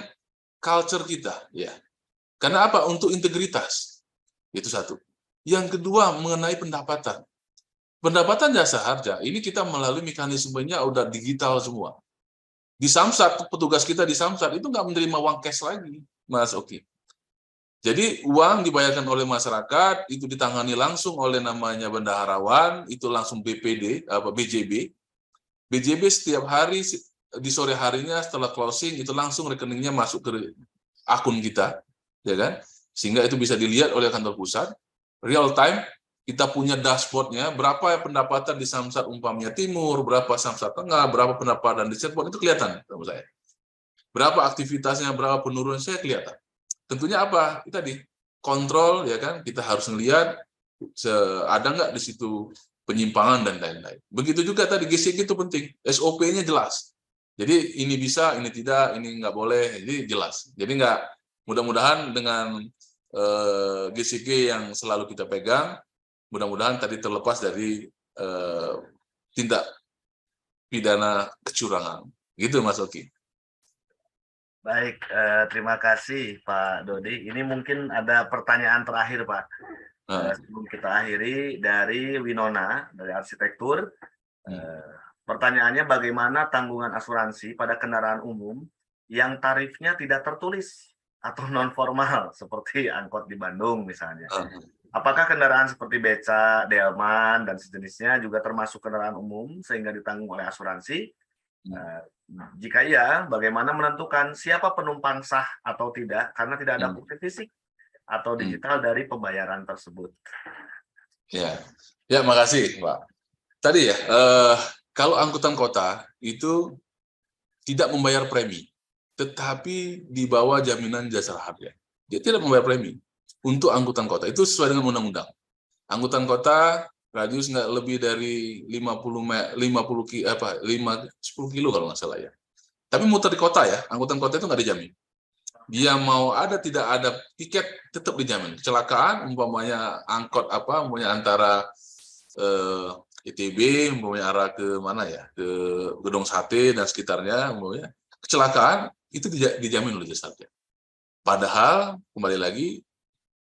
culture kita, ya. Karena apa? Untuk integritas. Itu satu. Yang kedua mengenai pendapatan. Pendapatan Jasa Harja ini kita melalui mekanismenya udah digital semua. Di Samsat, petugas kita di Samsat itu nggak menerima uang cash lagi, Mas Oki. Jadi uang dibayarkan oleh masyarakat, itu ditangani langsung oleh namanya bendaharawan, itu langsung BPD, BJB. BJB setiap hari, di sore harinya setelah closing, itu langsung rekeningnya masuk ke akun kita, ya kan? Sehingga itu bisa dilihat oleh kantor pusat, real time, kita punya dashboardnya, berapa pendapatan di Samsat umpamanya Timur, berapa Samsat Tengah, berapa pendapatan di Cirebon, itu kelihatan sama saya. Berapa aktivitasnya, berapa penurunan, saya kelihatan. Tentunya apa? Kita di kontrol, ya kan? Kita harus melihat ada nggak di situ penyimpangan dan lain-lain. Begitu juga tadi GCG itu penting, SOP-nya jelas. Jadi ini bisa, ini tidak, ini nggak boleh, jadi jelas. Jadi nggak, mudah-mudahan dengan GCG yang selalu kita pegang, mudah-mudahan tadi terlepas dari tindak pidana kecurangan. Gitu Mas Oki. Baik, terima kasih Pak Dodi. Ini mungkin ada pertanyaan terakhir Pak. Sebelum kita akhiri dari Winona, dari arsitektur. Pertanyaannya, bagaimana tanggungan asuransi pada kendaraan umum yang tarifnya tidak tertulis atau non-formal, seperti angkot di Bandung misalnya. Apakah kendaraan seperti beca, delman, dan sejenisnya juga termasuk kendaraan umum sehingga ditanggung oleh asuransi? Jika iya, bagaimana menentukan siapa penumpang sah atau tidak karena tidak ada bukti fisik atau digital dari pembayaran tersebut? Ya, makasih Pak. Tadi ya, kalau angkutan kota itu tidak membayar premi, tetapi di bawah jaminan jasara harja. Dia tidak membayar premi untuk angkutan kota, itu sesuai dengan undang-undang. Angkutan kota radius nggak lebih dari 10 kilo kalau nggak salah ya. Tapi muter di kota ya, angkutan kota itu nggak dijamin. Dia mau ada tidak ada tiket tetap dijamin. Kecelakaan umpamanya angkot umpamanya antara ITB umpamanya arah ke mana ya, ke Gedung Sate dan sekitarnya umpamanya kecelakaan itu dijamin oleh jasa harja. Padahal kembali lagi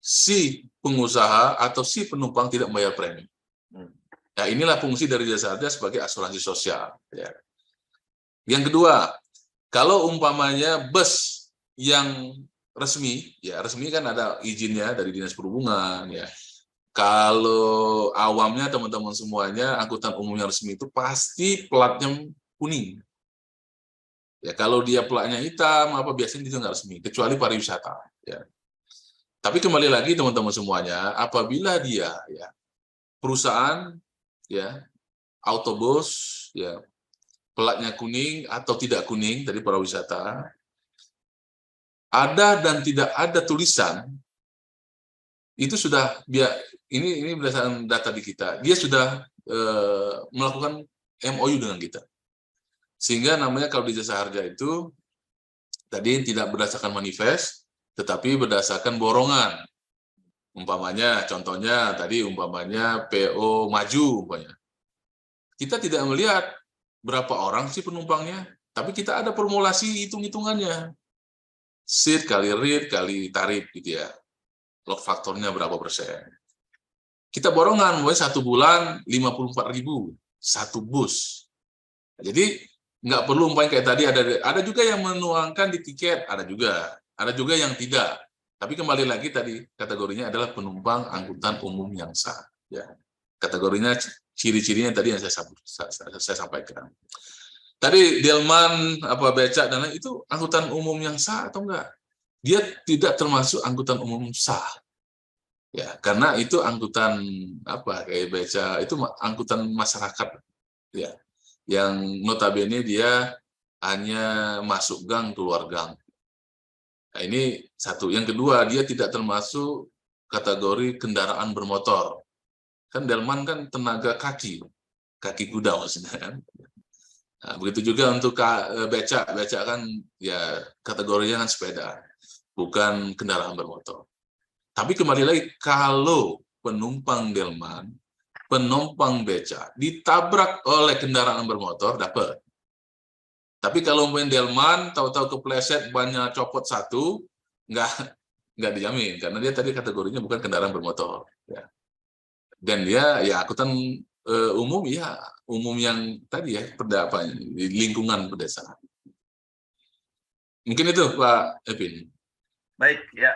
si pengusaha atau si penumpang tidak membayar premi. Nah, inilah fungsi dari jasa harja sebagai asuransi sosial. Ya. Yang kedua, kalau umpamanya bus yang resmi, ya resmi kan ada izinnya dari Dinas Perhubungan. Ya. Kalau awamnya teman-teman semuanya, angkutan umum yang resmi itu pasti platnya kuning. Ya, kalau dia platnya hitam, biasanya itu nggak resmi, kecuali pariwisata. Ya. Tapi kembali lagi teman-teman semuanya, apabila dia ya perusahaan ya autobus ya platnya kuning atau tidak kuning dari pariwisata, ada dan tidak ada tulisan, itu sudah ini berdasarkan data di kita, dia sudah melakukan MOU dengan kita. Sehingga namanya kalau di jasa harja itu tadi tidak berdasarkan manifest, tetapi berdasarkan borongan. Umpamanya, contohnya tadi umpamanya PO maju umpamanya. Kita tidak melihat berapa orang sih penumpangnya, tapi kita ada formulasi hitung-hitungannya. Seat kali rate kali tarif gitu ya. Load faktornya berapa persen. Kita borongan, mulai 1 bulan 54.000 satu bus. Jadi nggak perlu umpamanya kayak tadi ada juga yang menuangkan di tiket, ada juga yang tidak. Tapi kembali lagi tadi kategorinya adalah penumpang angkutan umum yang sah. Ya. Kategorinya ciri-cirinya tadi yang saya sampaikan. Tadi delman becak dan lain itu angkutan umum yang sah atau enggak? Dia tidak termasuk angkutan umum sah. Ya, karena itu angkutan kayak becak itu angkutan masyarakat. Ya. Yang notabene dia hanya masuk gang keluar gang. Nah, ini satu. Yang kedua, dia tidak termasuk kategori kendaraan bermotor. Kan delman kan tenaga kaki kuda maksudnya kan. Nah, begitu juga untuk becak kan ya kategorinya kan sepeda, bukan kendaraan bermotor. Tapi kembali lagi, kalau penumpang delman, penumpang becak ditabrak oleh kendaraan bermotor, dapat. Tapi kalau main delman, tahu-tahu kepleset banyak copot satu, nggak dijamin karena dia tadi kategorinya bukan kendaraan bermotor. Ya. Dan dia ya angkutan umum ya umum yang tadi ya di lingkungan pedesaan. Mungkin itu Pak Epin. Baik, ya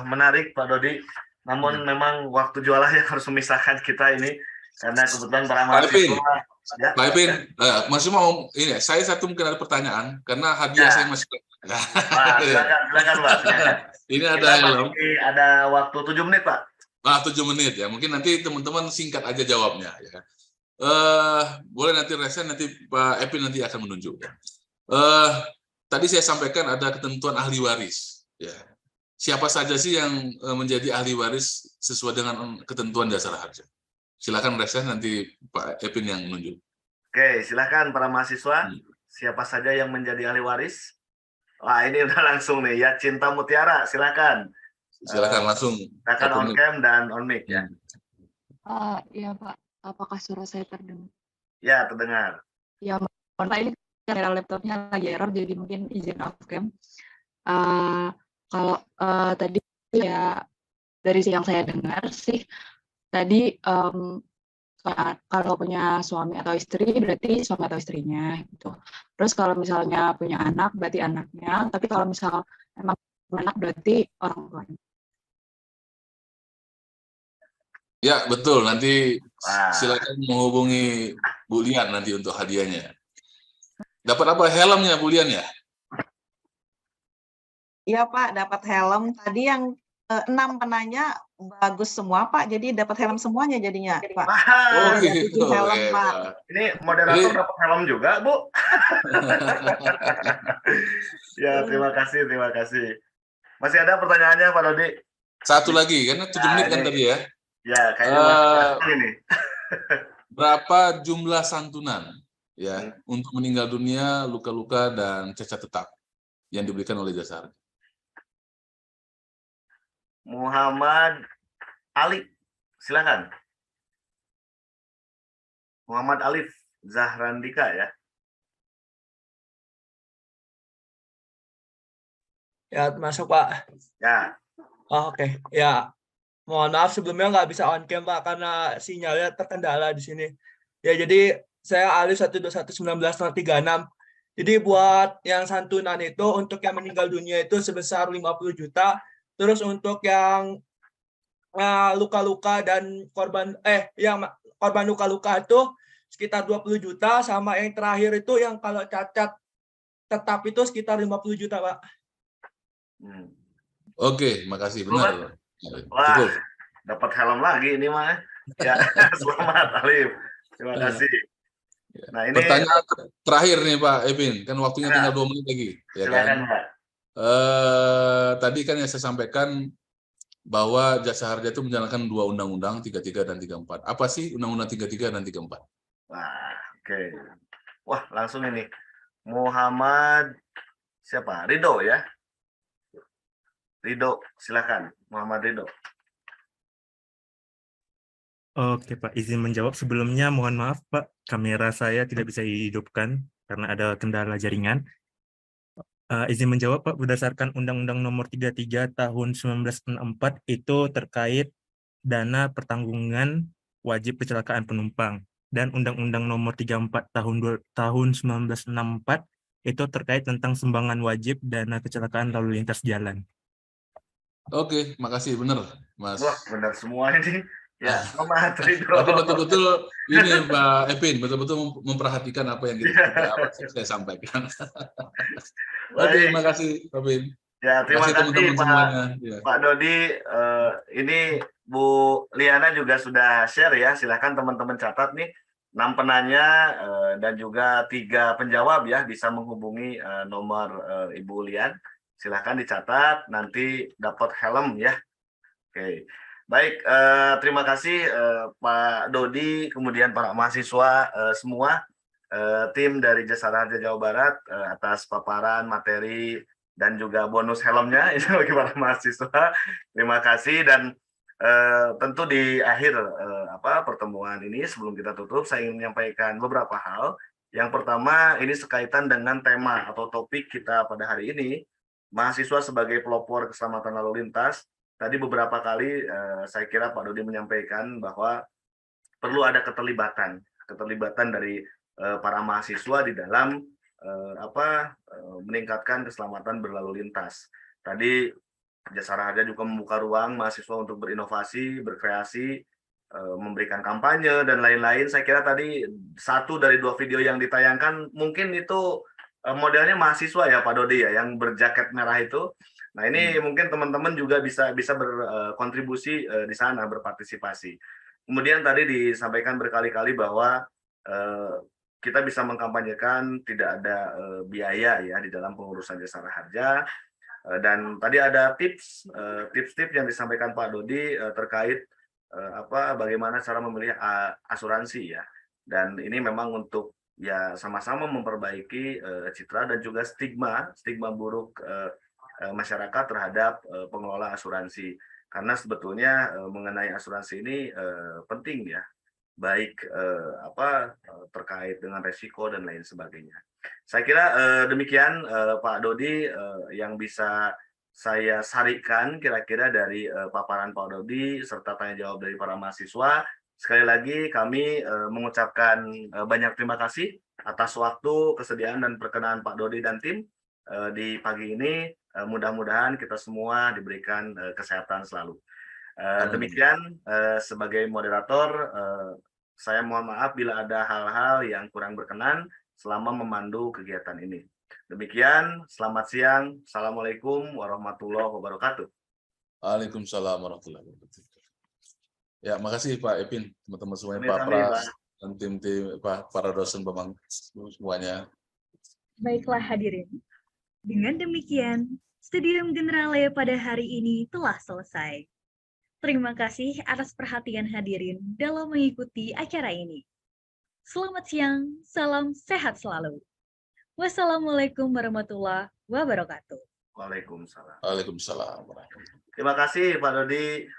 menarik Pak Dodi. Namun memang waktu jualan yang harus memisahkan kita ini karena kebetulan para mahasiswa. Ya. Pak Epin, masih mau ini. Saya mungkin ada pertanyaan karena hadiah saya masih. Silakan Pak. Silakan. Ini ada helm. Ada waktu 7 menit Pak. 7 menit ya. Mungkin nanti teman-teman singkat aja jawabnya ya. Boleh nanti resen, nanti Pak Epin nanti akan menunjuk. Tadi saya sampaikan ada ketentuan ahli waris. Ya. Siapa saja sih yang menjadi ahli waris sesuai dengan ketentuan Jasara Harja? Silakan resen, nanti Pak Epin yang menunjuk. Oke, silakan para mahasiswa. Siapa saja yang menjadi ahli waris? Wah, ini udah langsung nih ya, Cinta Mutiara. Silakan. Silakan langsung. Silakan on cam dan on mic ya. Iya Pak, apakah suara saya terdengar? Ya, terdengar. Ya, mohon Pak, ini kamera laptopnya lagi error, jadi mungkin izin off cam. Kalau tadi ya dari yang saya dengar sih, tadi kalau punya suami atau istri berarti suami atau istrinya gitu. Terus kalau misalnya punya anak berarti anaknya, tapi kalau misal emang anak berarti orang tuanya. Ya, betul. Nanti silakan menghubungi Bu Lian nanti untuk hadiahnya. Dapat apa helmnya Bu Lian ya? Iya Pak, dapat helm. Tadi yang 6 penanya bagus semua Pak, jadi dapat helm semuanya jadinya Pak. Oh gitu. Helm, Pak. Ini moderator dapat helm juga Bu. Ya, terima kasih. Masih ada pertanyaannya Pak Dodi? Satu lagi, karena 7 menit kan tadi ya. Ya, kayaknya ini. Berapa jumlah santunan ya untuk meninggal dunia, luka-luka dan cacat tetap yang diberikan oleh Jasara? Muhammad Ali, silakan. Muhammad Alif Zahrandika ya. Ya, masuk Pak. Ya. Oh, oke. Ya, mohon maaf sebelumnya nggak bisa on cam Pak karena sinyalnya terkendala di sini. Ya, jadi saya Alif 1211936. Jadi buat yang santunan itu untuk yang meninggal dunia itu sebesar 50 juta. Terus untuk yang luka-luka dan korban korban luka-luka itu sekitar 20 juta, sama yang terakhir itu yang kalau cacat tetap itu sekitar 50 juta, Pak. Oke, makasih, benar. Wah, dapat helm lagi ini mah. Ya, selamat Alif. Terima kasih. Nah, ini pertanyaan terakhir nih Pak Epin, kan waktunya tinggal 2 menit lagi. Ya silakan, kan? Pak. Tadi kan yang saya sampaikan bahwa Jasa Harja itu menjalankan 2 undang-undang, 33 dan 34. Apa sih undang-undang 33 dan 34? Wah, oke. Wah, langsung ini. Muhammad siapa? Ridho ya. Ridho, silakan. Muhammad Ridho. Oke Pak, izin menjawab. Sebelumnya mohon maaf Pak, kamera saya tidak bisa dihidupkan karena ada kendala jaringan. Izin menjawab Pak, berdasarkan Undang-Undang Nomor 33 Tahun 1964 itu terkait dana pertanggungan wajib kecelakaan penumpang, dan Undang-Undang Nomor 34 Tahun 1964 itu terkait tentang sumbangan wajib dana kecelakaan lalu lintas jalan. Oke, makasih, benar Mas. Wah, benar semua ini. Ya, Muhammad Ridho. Tapi betul-betul ini Pak Epin, betul-betul memperhatikan apa yang saya sampaikan. Oke, terima kasih Pak Epin. Ya, terima kasih teman-teman Pak, semuanya. Ya. Pak Dodi. Ini Bu Liana juga sudah share ya. Silakan teman-teman catat nih 6 penanya dan juga 3 penjawab ya, bisa menghubungi nomor Ibu Lian. Silakan dicatat, nanti dapat helm ya. Oke. Baik, terima kasih Pak Dodi, kemudian para mahasiswa semua, tim dari Jasara Harja Jawa Barat atas paparan materi dan juga bonus helmnya ini bagi para mahasiswa. Terima kasih, dan tentu di akhir pertemuan ini sebelum kita tutup, saya ingin menyampaikan beberapa hal. Yang pertama, ini sekaitan dengan tema atau topik kita pada hari ini, mahasiswa sebagai pelopor keselamatan lalu lintas. Tadi beberapa kali saya kira Pak Dodi menyampaikan bahwa perlu ada keterlibatan dari para mahasiswa di dalam meningkatkan keselamatan berlalu lintas. Tadi Jasara Harja juga membuka ruang mahasiswa untuk berinovasi, berkreasi, memberikan kampanye dan lain-lain. Saya kira tadi 1 dari 2 video yang ditayangkan mungkin itu modelnya mahasiswa ya Pak Dodi ya, yang berjaket merah itu. Nah ini mungkin teman-teman juga bisa berkontribusi di sana, berpartisipasi. Kemudian tadi disampaikan berkali-kali bahwa kita bisa mengkampanyekan tidak ada biaya ya di dalam pengurusan Jasara Harja. Dan tadi ada tips yang disampaikan Pak Dodi terkait bagaimana cara memilih asuransi ya. Dan ini memang untuk ya sama-sama memperbaiki citra dan juga stigma buruk masyarakat terhadap pengelola asuransi. Karena sebetulnya mengenai asuransi ini penting ya, baik terkait dengan resiko dan lain sebagainya. Saya kira demikian Pak Dodi yang bisa saya sarikan kira-kira dari paparan Pak Dodi serta tanya jawab dari para mahasiswa. Sekali lagi kami mengucapkan banyak terima kasih atas waktu, kesediaan dan perkenan Pak Dodi dan tim di pagi ini. Mudah-mudahan kita semua diberikan kesehatan selalu. Demikian sebagai moderator, saya mohon maaf bila ada hal-hal yang kurang berkenan selama memandu kegiatan ini. Demikian, selamat siang. Assalamualaikum warahmatullahi wabarakatuh. Waalaikumsalam warahmatullahi wabarakatuh. Ya, makasih Pak Epin, teman-teman semuanya, Pak Sami-sami, Pras, Pak. dan tim para dosen semuanya. Baiklah hadirin, dengan demikian, Studium Generale pada hari ini telah selesai. Terima kasih atas perhatian hadirin dalam mengikuti acara ini. Selamat siang, salam sehat selalu. Wassalamualaikum warahmatullahi wabarakatuh. Waalaikumsalam. Waalaikumsalam. Terima kasih Pak Dodi.